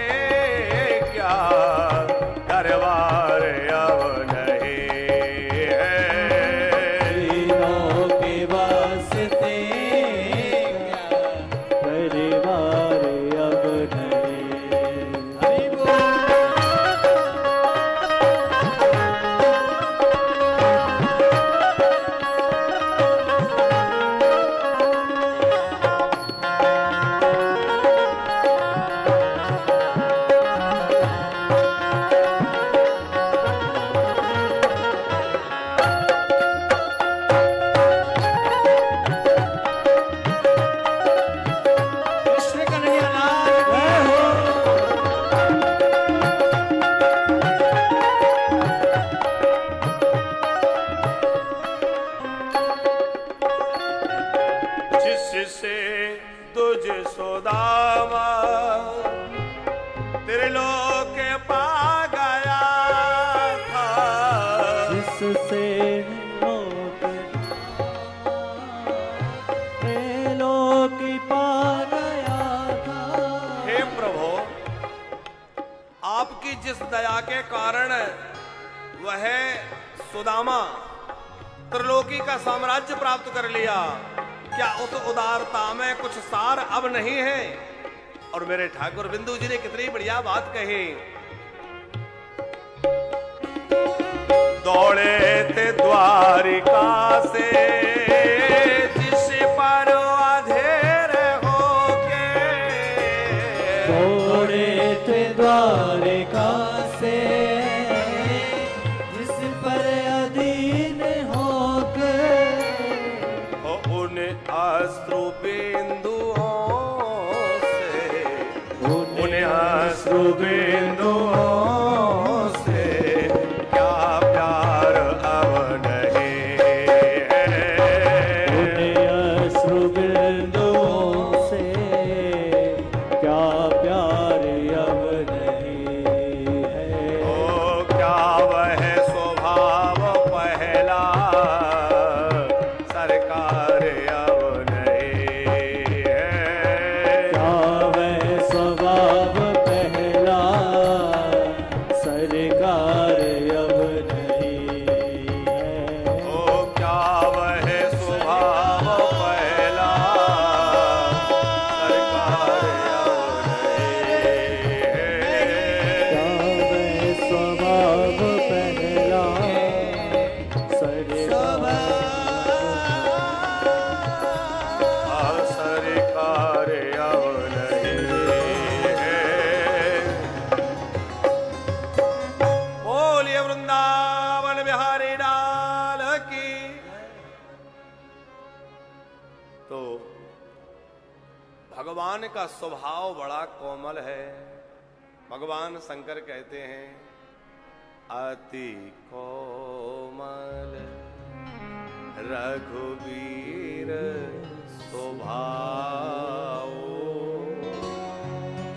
S1: क्या दरबार अब नहीं है,
S2: तीनों के वास्ते क्या परिवार अब नहीं। हरि बोल। कृष्ण कन्हैया लाल की हो।
S1: जिससे तुझ सुदामा त्रिलोक पा गया था,
S2: जिससे लोक पा गया था।
S1: हे प्रभु, आपकी जिस दया के कारण वह सुदामा त्रिलोकी का साम्राज्य प्राप्त कर लिया, क्या उस उदारता में कुछ सार अब नहीं है? और मेरे ठाकुर बिंदु जी ने कितनी बढ़िया बात कही, दौड़े थे द्वारिका से जिस पर अधेर होके,
S2: दौड़े थे द्वारिका से जिस पर अधीन होकर,
S1: उन अश्रु बिंदुओं से, उन अश्रु बिंदुओं से क्या प्यार अब नहीं है,
S2: उन्हें अश्रु बिंदुओं से क्या प्यार अब नहीं है।
S1: ओ क्या वह स्वभाव पहला सरकार अब नहीं है,
S2: क्या वह स्वभाव पहला सरकार अब नहीं है।
S1: ओ क्या वह स्वभाव पहला सरकार अब नहीं है,
S2: क्या वह स्वभाव पहला सरकार
S1: सरकार अब नहीं है। बोलिए वृंदावन बिहारी लाल की। तो भगवान का स्वभाव बड़ा कोमल है। भगवान शंकर कहते हैं अति कोमल रघुवीर स्वभाव,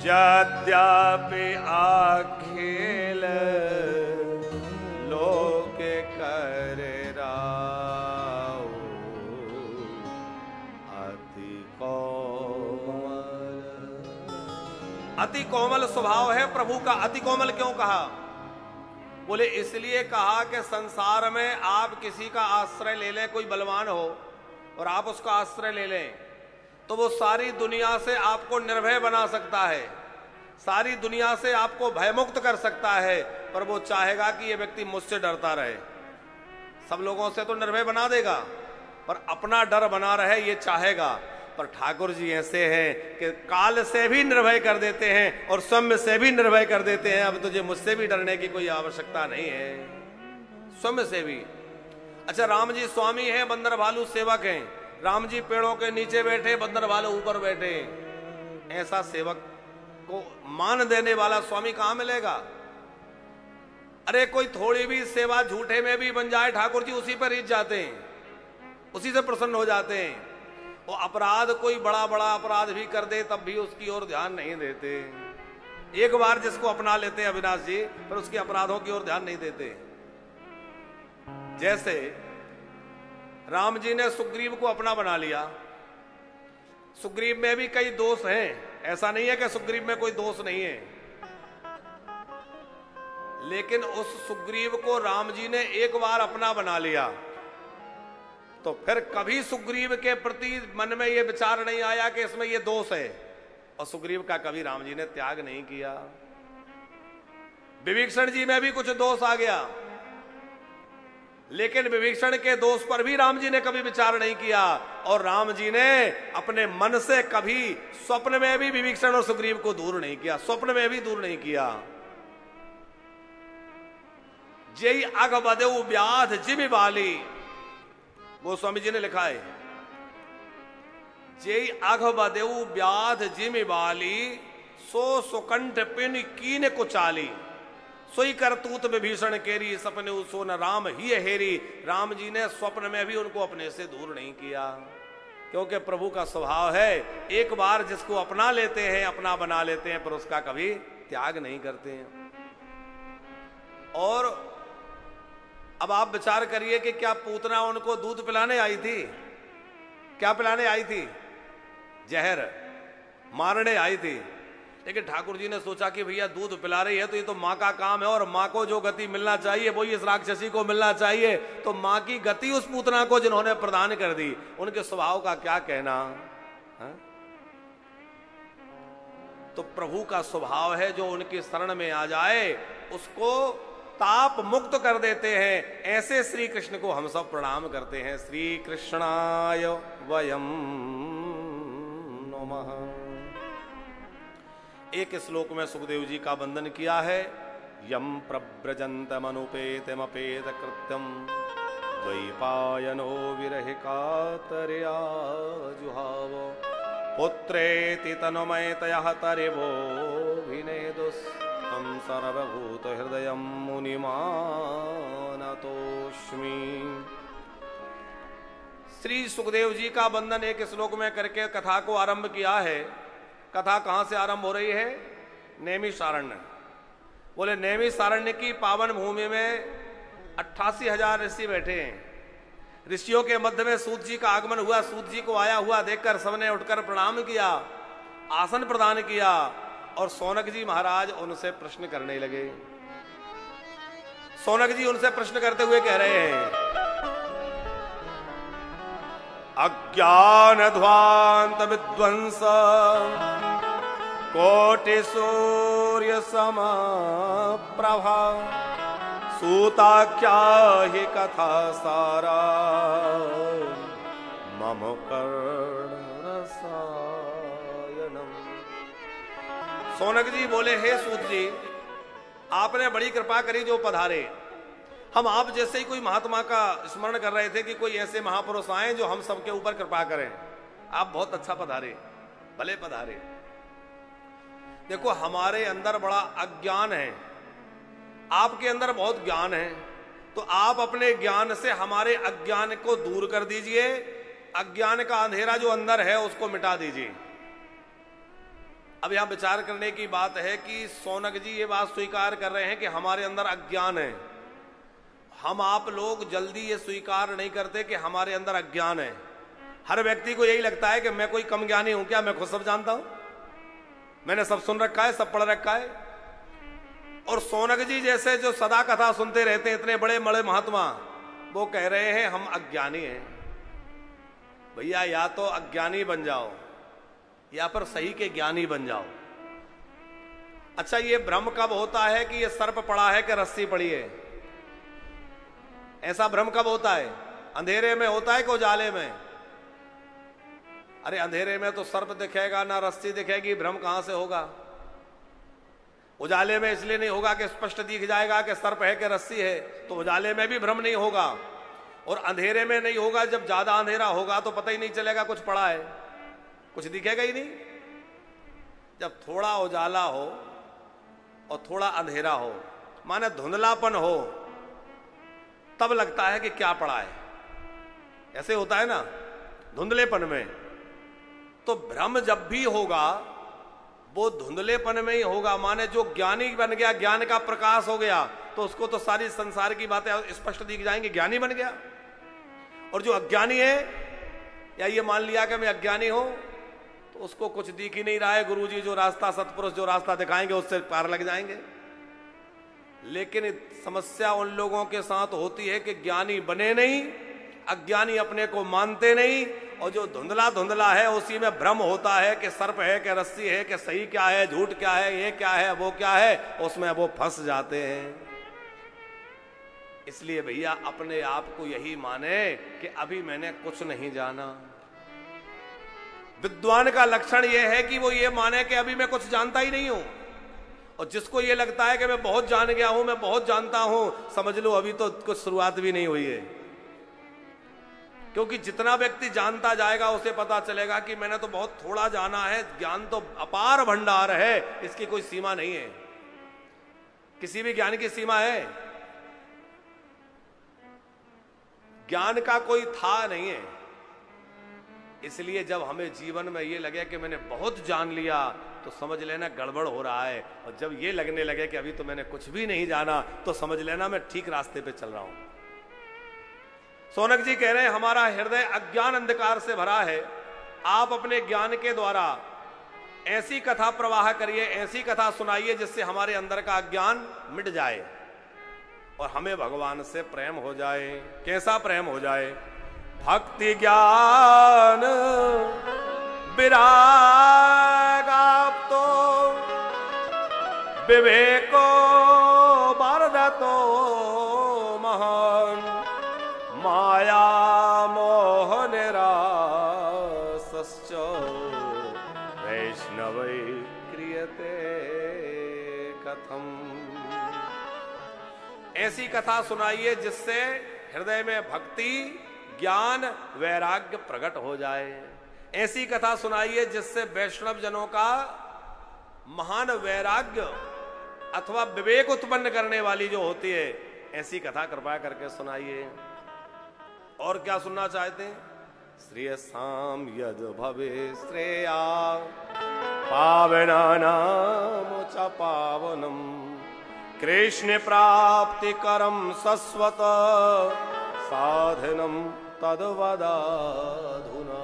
S1: यद्यपि अखिल लोक कर राव, अति कोमल। अति कोमल स्वभाव है प्रभु का। अति कोमल क्यों कहा? बोले इसलिए कहा कि संसार में आप किसी का आश्रय ले लें, कोई बलवान हो और आप उसका आश्रय ले लें तो वो सारी दुनिया से आपको निर्भय बना सकता है, सारी दुनिया से आपको भयमुक्त कर सकता है, पर वो चाहेगा कि ये व्यक्ति मुझसे डरता रहे। सब लोगों से तो निर्भय बना देगा, पर अपना डर बना रहे ये चाहेगा। पर ठाकुर जी ऐसे हैं कि काल से भी निर्भय कर देते हैं और स्वयं से भी निर्भय कर देते हैं। अब तुझे मुझसे भी डरने की कोई आवश्यकता नहीं है, स्वयं से भी। अच्छा, राम जी स्वामी हैं, बंदर भालू सेवक हैं। राम जी पेड़ों के नीचे बैठे, बंदर भालू ऊपर बैठे। ऐसा सेवक को मान देने वाला स्वामी कहां मिलेगा? अरे कोई थोड़ी भी सेवा झूठे में भी बन जाए, ठाकुर जी उसी पर रीझ जाते हैं, उसी से प्रसन्न हो जाते हैं। वो अपराध कोई बड़ा बड़ा अपराध भी कर दे तब भी उसकी ओर ध्यान नहीं देते। एक बार जिसको अपना लेते हैं अविनाश जी, पर उसके अपराधों की ओर ध्यान नहीं देते। जैसे राम जी ने सुग्रीव को अपना बना लिया। सुग्रीव में भी कई दोष हैं, ऐसा नहीं है कि सुग्रीव में कोई दोष नहीं है, लेकिन उस सुग्रीव को राम जी ने एक बार अपना बना लिया तो फिर कभी सुग्रीव के प्रति मन में यह विचार नहीं आया कि इसमें यह दोष है, और सुग्रीव का कभी राम जी ने त्याग नहीं किया। विभीषण जी में भी कुछ दोष आ गया, लेकिन विभीषण के दोष पर भी राम जी ने कभी विचार नहीं किया, और राम जी ने अपने मन से कभी स्वप्न में भी विभीषण और सुग्रीव को दूर नहीं किया, स्वप्न में भी दूर नहीं किया। जय अघ बदेउ व्याध जिमि बाली, गोस्वामी जी ने लिखा है, जय अघ बदेउ व्याध जिमि बाली, सो सुकंठ पिन कीन कुचाली, सोई करतूत विभीषण केरी, सपने सो न राम ही हेरी। राम जी ने स्वप्न में भी उनको अपने से दूर नहीं किया, क्योंकि प्रभु का स्वभाव है एक बार जिसको अपना लेते हैं, अपना बना लेते हैं, पर उसका कभी त्याग नहीं करते हैं। और अब आप विचार करिए कि क्या पूतना उनको दूध पिलाने आई थी? क्या पिलाने आई थी? जहर मारने आई थी। लेकिन ठाकुर जी ने सोचा कि भैया दूध पिला रही है तो ये तो माँ का काम है, और माँ को जो गति मिलना चाहिए वो इस राक्षसी को मिलना चाहिए, तो माँ की गति उस पूतना को जिन्होंने प्रदान कर दी, उनके स्वभाव का क्या कहना है? तो प्रभु का स्वभाव है जो उनकी शरण में आ जाए उसको ताप मुक्त कर देते हैं। ऐसे श्री कृष्ण को हम सब प्रणाम करते हैं। श्री कृष्णाय वयम नमः। एक श्लोक में सुखदेव जी का वंदन किया है। यम प्रव्रजन्तमनुपेतमपेत कृत्यम द्वैपायनो विरह कातर्या जुहाव पुत्रेति तनुमयतयः तरिवो विनेदुस् तम सर्वभूत हृदय मुनिमानतोष्मि। श्री सुखदेव जी का वंदन एक श्लोक में करके कथा को आरंभ किया है। कथा कहां से आरंभ हो रही है? नैमिषारण्य। बोले नैमिषारण्य की पावन भूमि में 88,000 ऋषि बैठे हैं। ऋषियों के मध्य में सूत जी का आगमन हुआ। सूत जी को आया हुआ देखकर सबने उठकर प्रणाम किया, आसन प्रदान किया, और सौनक जी महाराज उनसे प्रश्न करने लगे। सौनक जी उनसे प्रश्न करते हुए कह रहे हैं, अज्ञान ध्वांत विध्वंस कोटि सूर्य सम प्रभा सूताख्या ही कथा सारा मम कर्ण रसायनम। सौनक जी बोले, हे सूत जी, आपने बड़ी कृपा करी जो पधारे। हम आप जैसे ही कोई महात्मा का स्मरण कर रहे थे कि कोई ऐसे महापुरुष आए जो हम सबके ऊपर कृपा करें। आप बहुत अच्छा पधारे, भले पधारे। देखो हमारे अंदर बड़ा अज्ञान है, आपके अंदर बहुत ज्ञान है, तो आप अपने ज्ञान से हमारे अज्ञान को दूर कर दीजिए। अज्ञान का अंधेरा जो अंदर है उसको मिटा दीजिए। अब यहां विचार करने की बात है कि सौनक जी ये बात स्वीकार कर रहे हैं कि हमारे अंदर अज्ञान है। हम आप लोग जल्दी ये स्वीकार नहीं करते कि हमारे अंदर अज्ञान है। हर व्यक्ति को यही लगता है कि मैं कोई कम ज्ञानी हूं क्या, मैं खुद सब जानता हूं, मैंने सब सुन रखा है, सब पढ़ रखा है। और सौनक जी जैसे जो सदा कथा सुनते रहते हैं, इतने बड़े बड़े महात्मा, वो कह रहे हैं हम अज्ञानी हैं। भैया या तो अज्ञानी बन जाओ या फिर सही के ज्ञानी बन जाओ। अच्छा, ये भ्रम कब होता है कि ये सर्प पड़ा है कि रस्सी पड़ी है? ऐसा भ्रम कब होता है? अंधेरे में होता है कि उजाले में? अरे अंधेरे में तो सर्प दिखेगा ना रस्सी दिखेगी, भ्रम कहां से होगा? उजाले में इसलिए नहीं होगा कि स्पष्ट दिख जाएगा कि सर्प है कि रस्सी है, तो उजाले में भी भ्रम नहीं होगा। और अंधेरे में नहीं होगा, जब ज्यादा अंधेरा होगा तो पता ही नहीं चलेगा कुछ पड़ा है, कुछ दिखेगा ही नहीं। जब थोड़ा उजाला हो और थोड़ा अंधेरा हो, माने धुंधलापन हो, तब लगता है कि क्या पड़ा है। ऐसे होता है ना धुंधलेपन में। तो भ्रम जब भी होगा वो धुंधलेपन में ही होगा। माने जो ज्ञानी बन गया, ज्ञान का प्रकाश हो गया, तो उसको तो सारी संसार की बातें स्पष्ट दिख जाएंगी, ज्ञानी बन गया। और जो अज्ञानी है, या ये मान लिया कि मैं अज्ञानी हूं, तो उसको कुछ दिख ही नहीं रहा है। गुरुजी जो रास्ता, सतपुरुष जो रास्ता दिखाएंगे उससे पार लग जाएंगे। लेकिन समस्या उन लोगों के साथ होती है कि ज्ञानी बने नहीं, अज्ञानी अपने को मानते नहीं, और जो धुंधला धुंधला है उसी में भ्रम होता है कि सर्प है कि रस्सी है कि सही क्या है, झूठ क्या है, ये क्या है, वो क्या है, उसमें वो फंस जाते हैं। इसलिए भैया अपने आप को यही माने कि अभी मैंने कुछ नहीं जाना। विद्वान का लक्षण यह है कि वो ये माने कि अभी मैं कुछ जानता ही नहीं हूं। और जिसको ये लगता है कि मैं बहुत जान गया हूं, मैं बहुत जानता हूं, समझ लो अभी तो कुछ शुरुआत भी नहीं हुई है। क्योंकि जितना व्यक्ति जानता जाएगा उसे पता चलेगा कि मैंने तो बहुत थोड़ा जाना है, ज्ञान तो अपार भंडार है, इसकी कोई सीमा नहीं है। किसी भी ज्ञान की सीमा है? ज्ञान का कोई था नहीं है। इसलिए जब हमें जीवन में ये लगे कि मैंने बहुत जान लिया, तो समझ लेना गड़बड़ हो रहा है। और जब ये लगने लगे कि अभी तो मैंने कुछ भी नहीं जाना, तो समझ लेना मैं ठीक रास्ते पे चल रहा हूं। सोनक जी कह रहे हैं हमारा हृदय अज्ञान अंधकार से भरा है। आप अपने ज्ञान के द्वारा ऐसी कथा प्रवाह करिए, ऐसी कथा सुनाइए जिससे हमारे अंदर का अज्ञान मिट जाए और हमें भगवान से प्रेम हो जाए। कैसा प्रेम हो जाए? भक्ति ज्ञान विराग आप तो विवेको वरदतो महान माया मोह निरासश्च वैष्णवै क्रियते कथम। ऐसी कथा सुनाइए जिससे हृदय में भक्ति ज्ञान वैराग्य प्रकट हो जाए। ऐसी कथा सुनाइए जिससे वैष्णव जनों का महान वैराग्य अथवा विवेक उत्पन्न करने वाली जो होती है, ऐसी कथा कृपया करके सुनाइए। और क्या सुनना चाहते हैं? श्रेयसाम यद भवे श्रेया पावनानाम च पावनम कृष्ण प्राप्ति करम सस्वत साधनम तद्वदाधुना।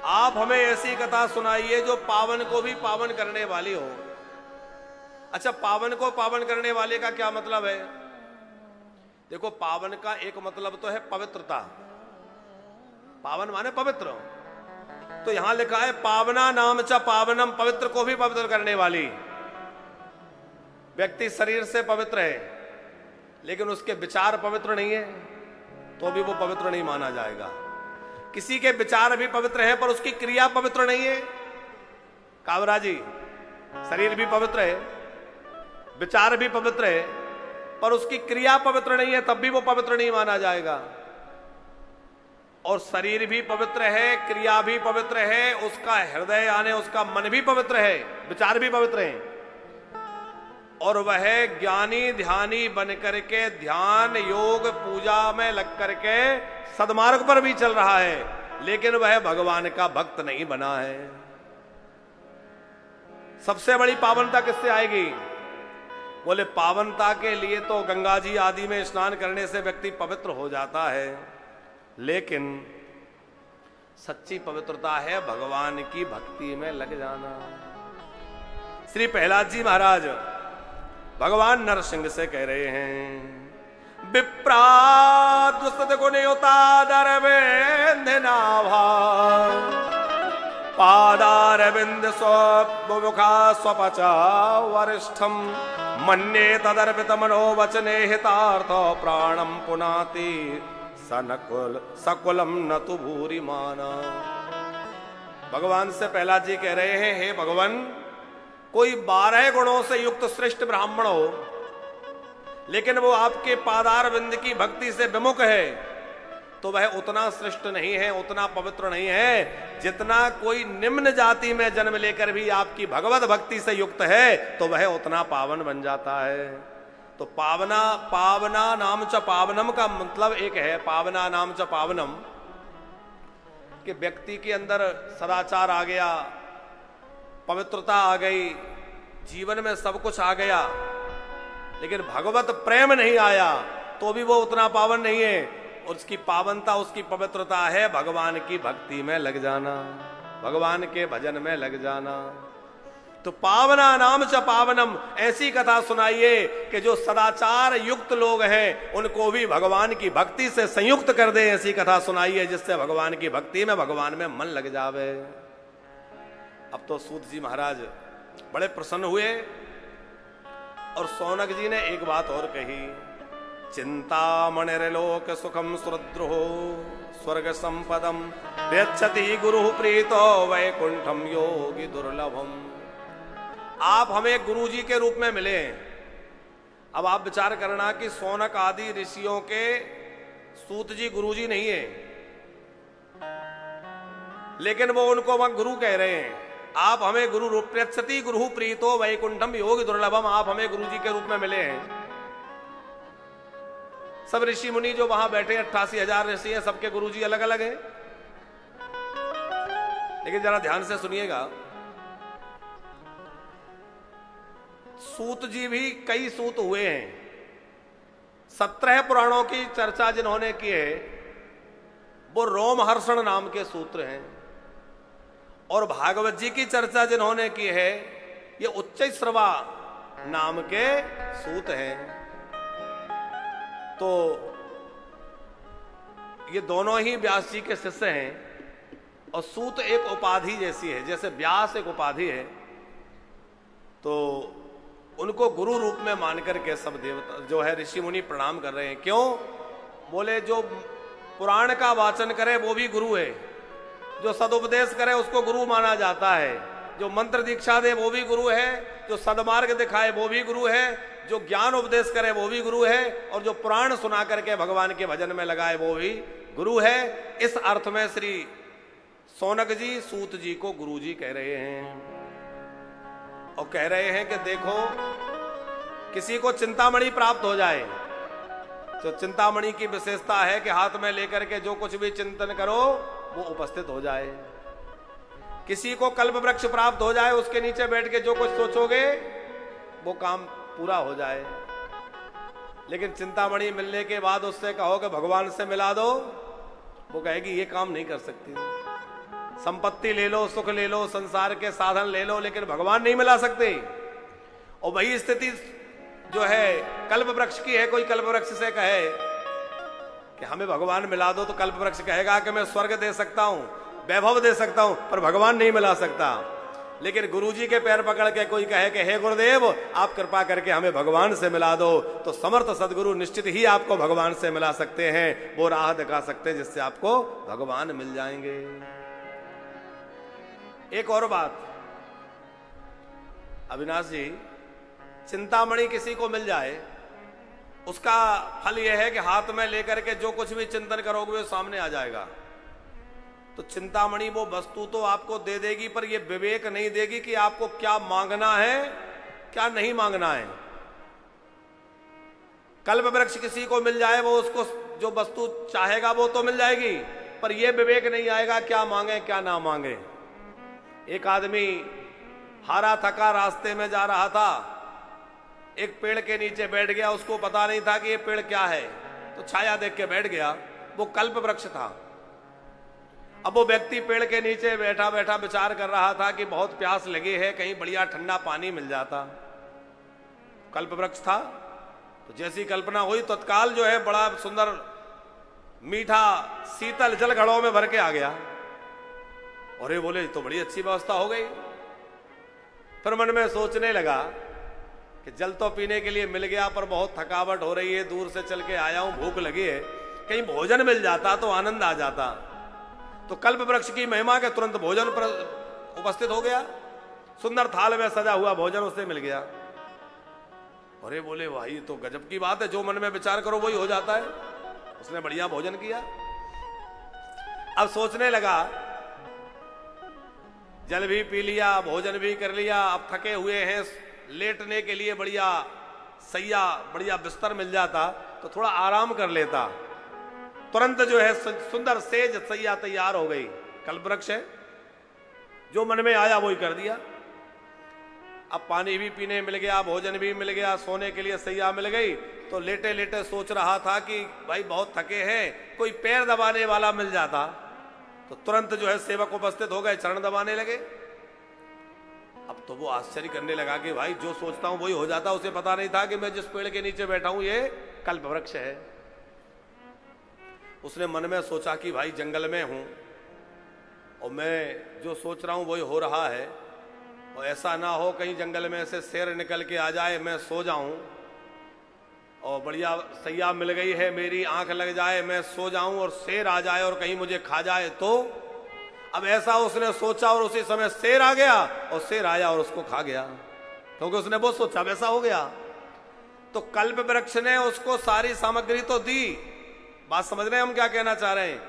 S1: आप हमें ऐसी कथा सुनाइए जो पावन को भी पावन करने वाली हो। अच्छा, पावन को पावन करने वाले का क्या मतलब है? देखो, पावन का एक मतलब तो है पवित्रता। पावन माने पवित्र। तो यहां लिखा है पावना नाम च पावनम, पवित्र को भी पवित्र करने वाली। व्यक्ति शरीर से पवित्र है लेकिन उसके विचार पवित्र नहीं है, तो भी वो पवित्र नहीं माना जाएगा। किसी के विचार भी पवित्र है पर उसकी क्रिया पवित्र नहीं है। कावरा जी, शरीर भी पवित्र है, विचार भी पवित्र है, पर उसकी क्रिया पवित्र नहीं है, तब भी वो पवित्र नहीं माना जाएगा। और शरीर भी पवित्र है, क्रिया भी पवित्र है, उसका हृदय यानी उसका मन भी पवित्र है, विचार भी पवित्र है, और वह ज्ञानी ध्यानी बन करके ध्यान योग पूजा में लग करके सदमार्ग पर भी चल रहा है, लेकिन वह भगवान का भक्त नहीं बना है। सबसे बड़ी पावनता किससे आएगी? बोले पावनता के लिए तो गंगा जी आदि में स्नान करने से व्यक्ति पवित्र हो जाता है, लेकिन सच्ची पवित्रता है भगवान की भक्ति में लग जाना। श्री प्रहलाद जी महाराज भगवान नरसिंह से कह रहे हैं, विप्राद्वसत गुणयुता दरवेंद्रना नाभा पादारविंद स्वमुखा स्वपचा वरिष्ठम मन्ये तदर्पित मनोवचने हितार्थ प्राणम पुनाति सकुलम न तु भूरि माना। भगवान से प्रहलाद जी कह रहे हैं, हे भगवान, कोई 12 गुणों से युक्त श्रेष्ठ ब्राह्मण हो, लेकिन वो आपके पादार बिंद की भक्ति से विमुख है, तो वह उतना श्रेष्ठ नहीं है, उतना पवित्र नहीं है जितना कोई निम्न जाति में जन्म लेकर भी आपकी भगवत भक्ति से युक्त है, तो वह उतना पावन बन जाता है। तो पावना नाम च पावनम का मतलब एक है, पावना नाम च पावनम, कि व्यक्ति के अंदर सदाचार आ गया, पवित्रता आ गई, जीवन में सब कुछ आ गया, लेकिन भगवत प्रेम नहीं आया तो भी वो उतना पावन नहीं है। उसकी पावनता, उसकी पवित्रता है भगवान की भक्ति में लग जाना, भगवान के भजन में लग जाना। तो पावना नाम च पावनम, ऐसी कथा सुनाइए कि जो सदाचार युक्त लोग हैं उनको भी भगवान की भक्ति से संयुक्त कर दे। ऐसी कथा सुनाइए जिससे भगवान की भक्ति में, भगवान में मन लग जावे। अब तो सूत जी महाराज बड़े प्रसन्न हुए और सौनक जी ने एक बात और कही, चिंतामणिर्लोक सुखम सुरद्रुहो स्वर्ग संपदम व्यच्छति गुरु प्रीतो वैकुंठम योगी दुर्लभम। आप हमें गुरु जी के रूप में मिले। अब आप विचार करना कि सौनक आदि ऋषियों के सूत जी गुरु जी नहीं है, लेकिन वो उनको वहां गुरु कह रहे हैं। आप हमें गुरु रूप प्रत्यति गुरु प्रीतो वैकुंठम योगी दुर्लभम, आप हमें गुरु जी के रूप में मिले हैं। सब ऋषि मुनि जो वहां बैठे 88,000 ऋषि हैं, सबके गुरु जी अलग अलग हैं। लेकिन जरा ध्यान से सुनिएगा, सूत जी भी कई सूत हुए हैं। 17 पुराणों की चर्चा जिन्होंने की है वो रोमहर्षण नाम के सूत्र हैं, और भागवत जी की चर्चा जिन्होंने की है ये उच्चैःश्रवा नाम के सूत हैं। तो ये दोनों ही व्यास जी के शिष्य हैं, और सूत एक उपाधि जैसी है, जैसे व्यास एक उपाधि है। तो उनको गुरु रूप में मानकर के सब देवता जो है ऋषि मुनि प्रणाम कर रहे हैं। क्यों? बोले जो पुराण का वाचन करे वो भी गुरु है, जो सदुपदेश करे उसको गुरु माना जाता है, जो मंत्र दीक्षा दे वो भी गुरु है, जो सदमार्ग दिखाए वो भी गुरु है, जो ज्ञान उपदेश करे वो भी गुरु है, और जो पुराण सुना करके भगवान के भजन में लगाए वो भी गुरु है। इस अर्थ में श्री सौनक जी सूत जी को गुरु जी कह रहे हैं, और कह रहे हैं कि देखो किसी को चिंतामणि प्राप्त हो जाए, तो चिंतामणि की विशेषता है कि हाथ में लेकर के जो कुछ भी चिंतन करो वो उपस्थित हो जाए। किसी को कल्प वृक्ष प्राप्त हो जाए, उसके नीचे बैठ के जो कुछ सोचोगे वो काम पूरा हो जाए। लेकिन चिंतामणि मिलने के बाद उससे कहो कि भगवान से मिला दो, वो कहेगी ये काम नहीं कर सकती। संपत्ति ले लो, सुख ले लो, संसार के साधन ले लो, लेकिन भगवान नहीं मिला सकते। और वही स्थिति जो है कल्प वृक्ष की है। कोई कल्प वृक्ष से कहे कि हमें भगवान मिला दो, तो कल्प वृक्ष कहेगा कि मैं स्वर्ग दे सकता हूं, वैभव दे सकता हूं, पर भगवान नहीं मिला सकता। लेकिन गुरुजी के पैर पकड़ के कोई कहे कि हे गुरुदेव आप कृपा करके हमें भगवान से मिला दो, तो समर्थ सदगुरु निश्चित ही आपको भगवान से मिला सकते हैं, वो राह दिखा सकते हैं जिससे आपको भगवान मिल जाएंगे। एक और बात अविनाश जी, चिंतामणि किसी को मिल जाए उसका फल यह है कि हाथ में लेकर के जो कुछ भी चिंतन करोगे वो सामने आ जाएगा। तो चिंतामणि वो वस्तु तो आपको दे देगी, पर ये विवेक नहीं देगी कि आपको क्या मांगना है क्या नहीं मांगना है। कल्प वृक्ष किसी को मिल जाए, वो उसको जो वस्तु चाहेगा वो तो मिल जाएगी, पर यह विवेक नहीं आएगा क्या मांगे क्या ना मांगे। एक आदमी हारा थका रास्ते में जा रहा था, एक पेड़ के नीचे बैठ गया, उसको पता नहीं था कि ये पेड़ क्या है, तो छाया देख के बैठ गया, वो कल्प वृक्ष था। अब वो व्यक्ति पेड़ के नीचे बैठा बैठा विचार कर रहा था कि बहुत प्यास लगी है, कहीं बढ़िया ठंडा पानी मिल जाता। कल्प वृक्ष था, तो जैसी कल्पना हुई तत्काल जो है बड़ा सुंदर मीठा शीतल जल घड़ों में भर के आ गया। और ये बोले तो बड़ी अच्छी व्यवस्था हो गई। फिर मन में सोचने लगा कि जल तो पीने के लिए मिल गया, पर बहुत थकावट हो रही है, दूर से चल के आया हूं, भूख लगी है, कहीं भोजन मिल जाता तो आनंद आ जाता। तो कल्प वृक्ष की महिमा के तुरंत भोजन पर उपस्थित हो गया। सुंदर थाल में सजा हुआ भोजन उसे मिल गया। अरे बोले भाई तो गजब की बात है, जो मन में विचार करो वही हो जाता है। उसने बढ़िया भोजन किया। अब सोचने लगा, जल भी पी लिया, भोजन भी कर लिया, अब थके हुए हैं, लेटने के लिए बढ़िया सैया, बढ़िया बिस्तर मिल जाता तो थोड़ा आराम कर लेता। तुरंत जो है सुंदर सेज सैया तैयार हो गई। कल्प वृक्ष है, जो मन में आया वही कर दिया। अब पानी भी पीने मिल गया, भोजन भी मिल गया, सोने के लिए सैया मिल गई। तो लेटे लेटे सोच रहा था कि भाई बहुत थके हैं, कोई पैर दबाने वाला मिल जाता। तो तुरंत जो है सेवक उपस्थित हो गए, चरण दबाने लगे। अब तो वो आश्चर्य करने लगा कि भाई जो सोचता हूं वही हो जाता। उसे पता नहीं था कि मैं जिस पेड़ के नीचे बैठा हूं ये कल्प वृक्ष है। उसने मन में सोचा कि भाई जंगल में हूं और मैं जो सोच रहा हूं वही हो रहा है, और ऐसा ना हो कहीं जंगल में से शेर निकल के आ जाए, मैं सो जाऊं और बढ़िया सैया मिल गई है, मेरी आंख लग जाए, मैं सो जाऊं और शेर आ जाए और कहीं मुझे खा जाए तो। अब ऐसा उसने सोचा और उसी समय शेर आ गया, और शेर आया और उसको खा गया, क्योंकि उसने वो सोचा वैसा हो गया। तो कल्प वृक्ष ने उसको सारी सामग्री तो दी, बात समझ रहे हैं हम क्या कहना चाह रहे हैं,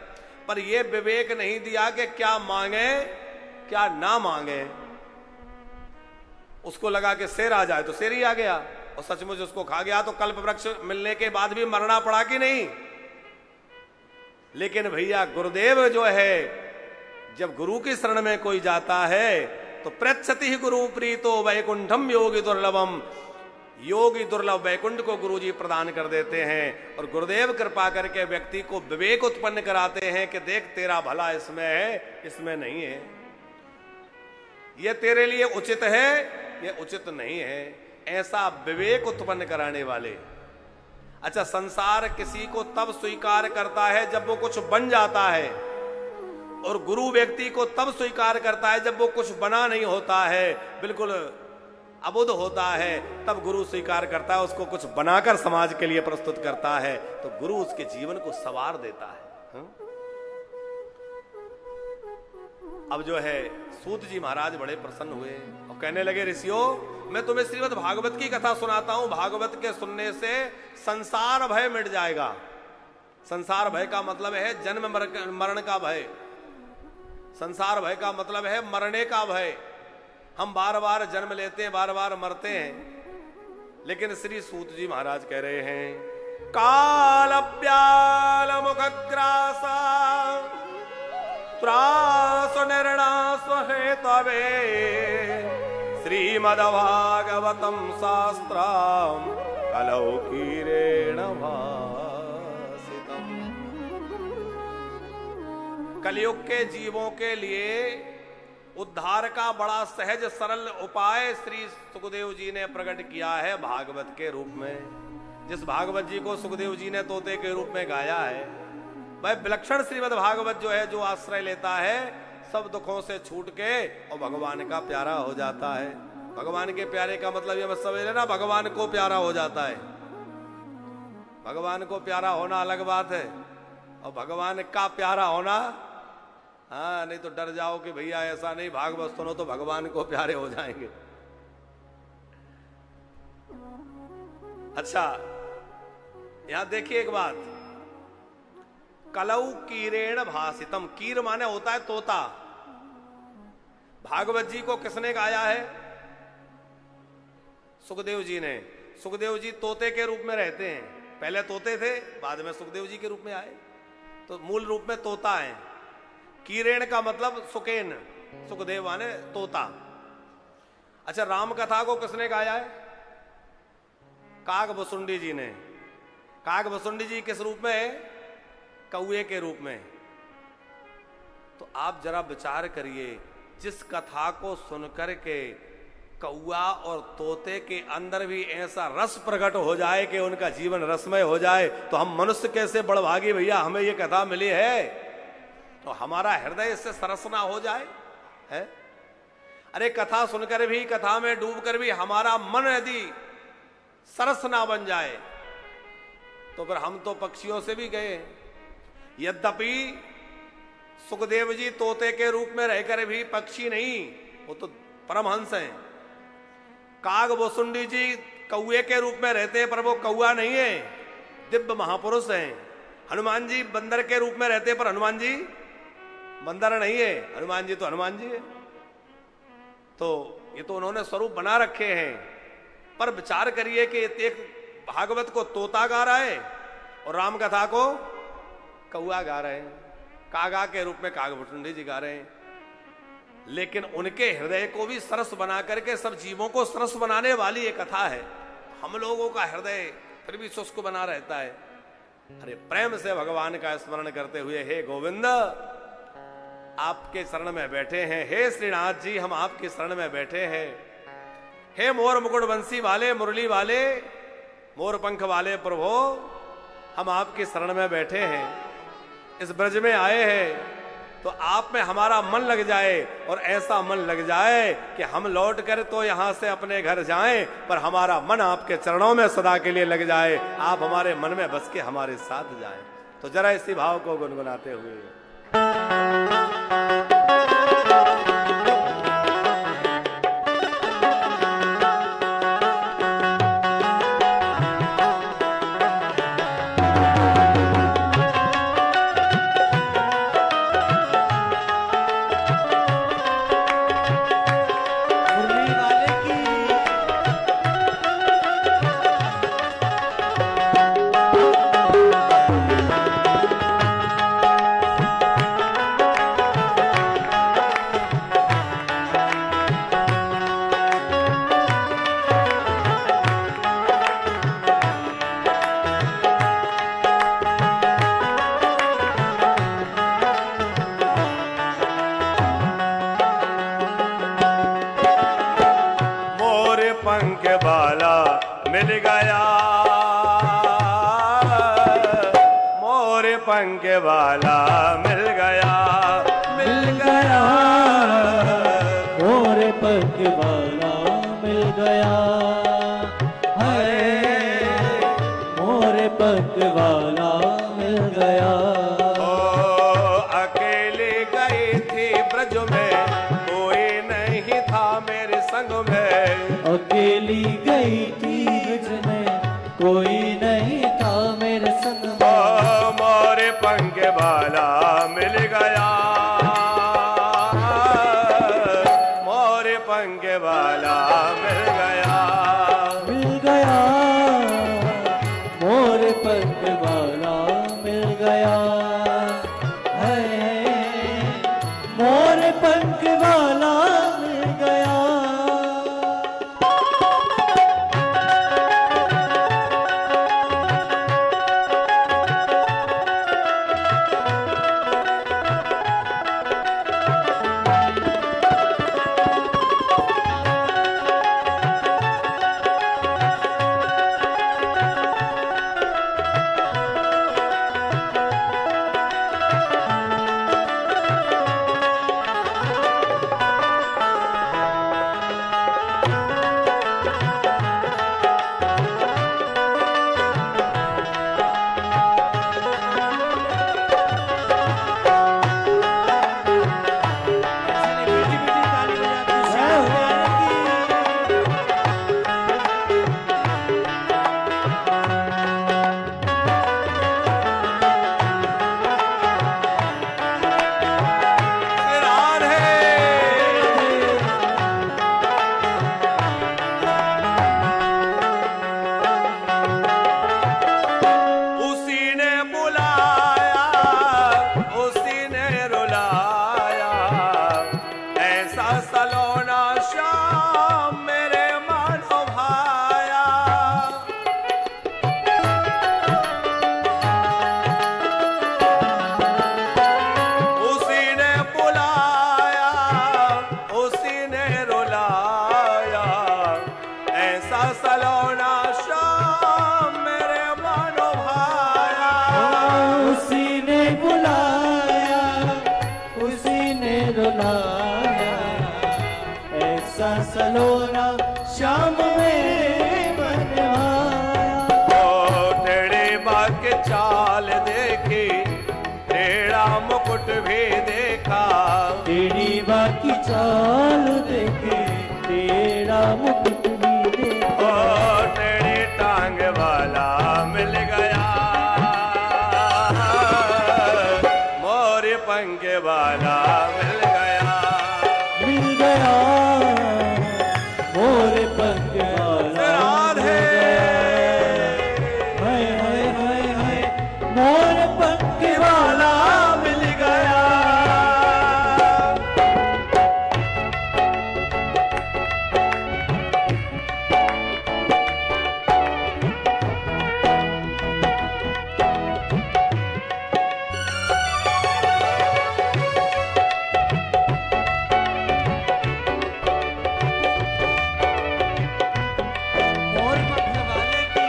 S1: पर यह विवेक नहीं दिया कि क्या मांगे क्या ना मांगे। उसको लगा कि शेर आ जाए तो शेर ही आ गया, और सचमुच उसको खा गया। तो कल्प वृक्ष मिलने के बाद भी मरना पड़ा कि नहीं? लेकिन भैया गुरुदेव जो है, जब गुरु की शरण में कोई जाता है तो पृच्छति ही गुरु प्रीतो वैकुंठम योगी दुर्लभम। योगी दुर्लभ वैकुंठ को गुरुजी प्रदान कर देते हैं, और गुरुदेव कृपा करके व्यक्ति को विवेक उत्पन्न कराते हैं कि देख तेरा भला इसमें है, इसमें नहीं है, ये तेरे लिए उचित है, ये उचित नहीं है। ऐसा विवेक उत्पन्न कराने वाले। अच्छा, संसार किसी को तब स्वीकार करता है जब वो कुछ बन जाता है, और गुरु व्यक्ति को तब स्वीकार करता है जब वो कुछ बना नहीं होता है, बिल्कुल अबुध होता है, तब गुरु स्वीकार करता है। उसको कुछ बनाकर समाज के लिए प्रस्तुत करता है तो गुरु उसके जीवन को संवार देता है। अब जो है सूत जी महाराज बड़े प्रसन्न हुए और कहने लगे, ऋषियों मैं तुम्हें श्रीमद् भागवत की कथा सुनाता हूं। भागवत के सुनने से संसार भय मिट जाएगा। संसार भय का मतलब है जन्म मरण का भय। संसार भय का मतलब है मरने का भय। हम बार बार जन्म लेते हैं, बार बार मरते हैं। लेकिन श्री सूत जी महाराज कह रहे हैं, काल प्याल मुखग्रासा त्रास निर्णास हेतवे श्रीमद्भागवतम शास्त्रम कलौकीरेण भासितम। कलयुग के जीवों के लिए उद्धार का बड़ा सहज सरल उपाय श्री सुखदेव जी ने प्रकट किया है भागवत के रूप में। जिस भागवत जी को सुखदेव जी ने तोते के रूप में गाया है, वह विलक्षण श्रीमद् भागवत जो है, जो आश्रय लेता है सब दुखों से छूट के और भगवान का प्यारा हो जाता है। भगवान के प्यारे का मतलब ये मत समझ लेना भगवान को प्यारा हो जाता है। भगवान को प्यारा होना अलग बात है, और भगवान का प्यारा होना, हाँ, नहीं तो डर जाओ कि भैया ऐसा नहीं, भागवत सुनो तो भगवान को प्यारे हो जाएंगे। अच्छा, यहां देखिए एक बात, कलौ कीरेण भासितम। कीर माने होता है तोता। भागवत जी को किसने गाया है? सुखदेव जी ने। सुखदेव जी तोते के रूप में रहते हैं, पहले तोते थे, बाद में सुखदेव जी के रूप में आए, तो मूल रूप में तोता है। कीरेण का मतलब सुकेन, सुखदेव माने तोता। अच्छा, राम कथा को किसने गाया है? काग भुसुंडी जी ने। काग भुसुंडी जी किस रूप में है? कौए के रूप में। तो आप जरा विचार करिए, जिस कथा को सुनकर के कौआ और तोते के अंदर भी ऐसा रस प्रकट हो जाए कि उनका जीवन रसमय हो जाए, तो हम मनुष्य कैसे बड़भागी भैया, हमें ये कथा मिली है। तो हमारा हृदय इससे सरस ना हो जाए है? अरे कथा सुनकर भी, कथा में डूबकर भी हमारा मन यदि सरस ना बन जाए तो फिर हम तो पक्षियों से भी गए। यद्यपि सुखदेव जी तोते के रूप में रहकर भी पक्षी नहीं, वो तो परमहंस हैं। काग बोसुंडी जी कौए के रूप में रहते हैं, पर वो कौआ नहीं है, दिव्य महापुरुष हैं। हनुमान जी बंदर के रूप में रहते हैं, पर हनुमान जी बंदर नहीं है, हनुमान जी तो हनुमान जी है। तो ये तो उन्होंने स्वरूप बना रखे हैं। पर विचार करिए कि एक भागवत को तोता गा रहा है और राम कथा को कौआ गा रहे हैं, कागा के रूप में काग भुसुंडी जी गा रहे हैं। लेकिन उनके हृदय को भी सरस बना करके सब जीवों को सरस बनाने वाली ये कथा है। हम लोगों का हृदय फिर भी शुष्क बना रहता है। अरे प्रेम से भगवान का स्मरण करते हुए, हे गोविंद आपके शरण में बैठे हैं, हे श्रीनाथ जी हम आपके शरण में बैठे हैं, हे मोर मुकुट बंसी वाले, मुरली वाले, मोर पंख वाले प्रभु हम आपके शरण में बैठे हैं, इस ब्रज में आए हैं, तो आप में हमारा मन लग जाए। और ऐसा मन लग जाए कि हम लौट कर तो यहां से अपने घर जाएं, पर हमारा मन आपके चरणों में सदा के लिए लग जाए, आप हमारे मन में बस के हमारे साथ जाएं। तो जरा इसी भाव को गुनगुनाते हुए पंख वाला मिल गया, मोर पंख वाला मिल गया, मिल गया,
S2: मोर पंख वाला मिल गया, है मोर पंख वाला मिल गया।
S1: अकेली गई थी ब्रज में, कोई नहीं था मेरे संग में,
S2: अकेली गई थी ब्रज में, कोई नहीं था मेरे संग में।
S1: मोर पंख वाला मिल गया, मोर पंख वाला मिल गया,
S2: मिल गया, मोर पंख वाला मिल गया, है मोर पंख वाला मिल गया। सलोना श्याम मेरे मन आया।
S1: ओ टेढ़े बाग चाल देखी, टेढ़ा मुकुट भी देखा।
S2: टेढ़ी बाकी चाल देखे, टेढ़ा मुकुट भी देखा।
S1: ओ टेढ़ी टांग वाला मिल गया, मोर पंख वाला मिल गया।
S2: मिल गया मोर पंख वाला।
S1: राधे
S2: हाय हाय हाय हाय, मोर पंख वाला मिल गया। मोर पंख वाले की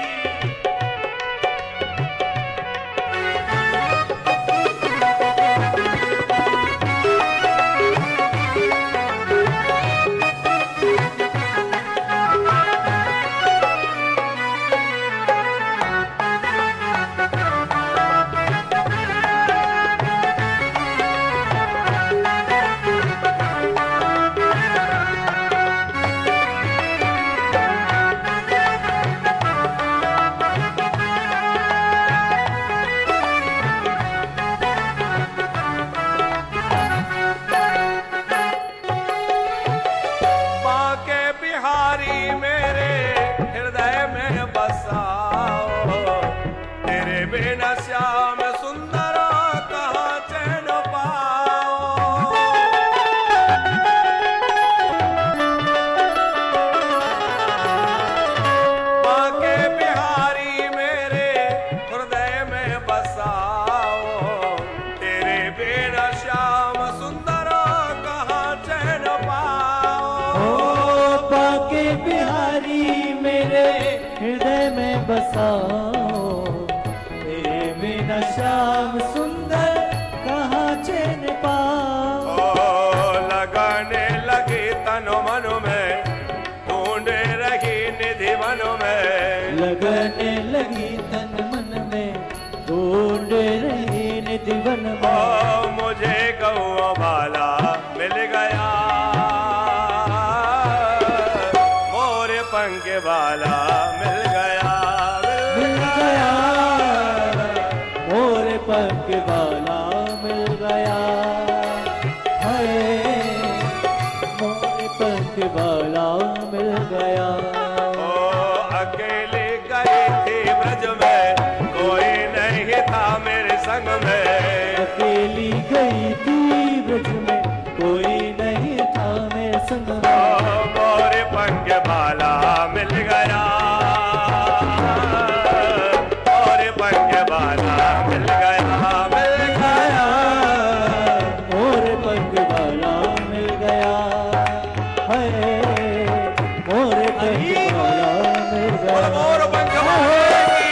S1: बाके बिहारी मेरे हृदय में बसाओ, तेरे बिना श्याम सुंदर कहाँ चैन पाओ। बाके बिहारी मेरे हृदय में बसाओ, तेरे बिना श्याम सुंदर कहाँ चैन पाओ।
S2: ओ बाके बिहारी मेरे हृदय में बसाओ, तेरे बिना श्याम सुंदर कहाँ चैन पाओ।
S1: ओ लगाने लगी तनु मनु में, ढूंढे रही निधि वनु में।
S2: लगने लगी तन मन में, ढूंढ रही निधि वन में।
S1: ओ मुझे गौ बाला मिल गया, मोर पंख वाला मिल गया।
S2: मिल गया मोर पंख वाला मिल गया। हाय मोर पंख वाला मिल गया।
S1: ओ अकेली गई थी ब्रज में, कोई नहीं था मेरे संग में।
S2: अकेली गई थी ब्रज में, कोई नहीं था मेरे संग में।
S1: ओ मोर पंख वाला मिल गया, मोर पंख वाला मिल गया। मिल गया
S2: मोर पंख वाला मिल गया। हाय मोर पंख वाला मिल गया।
S1: मोर पंख वाले की।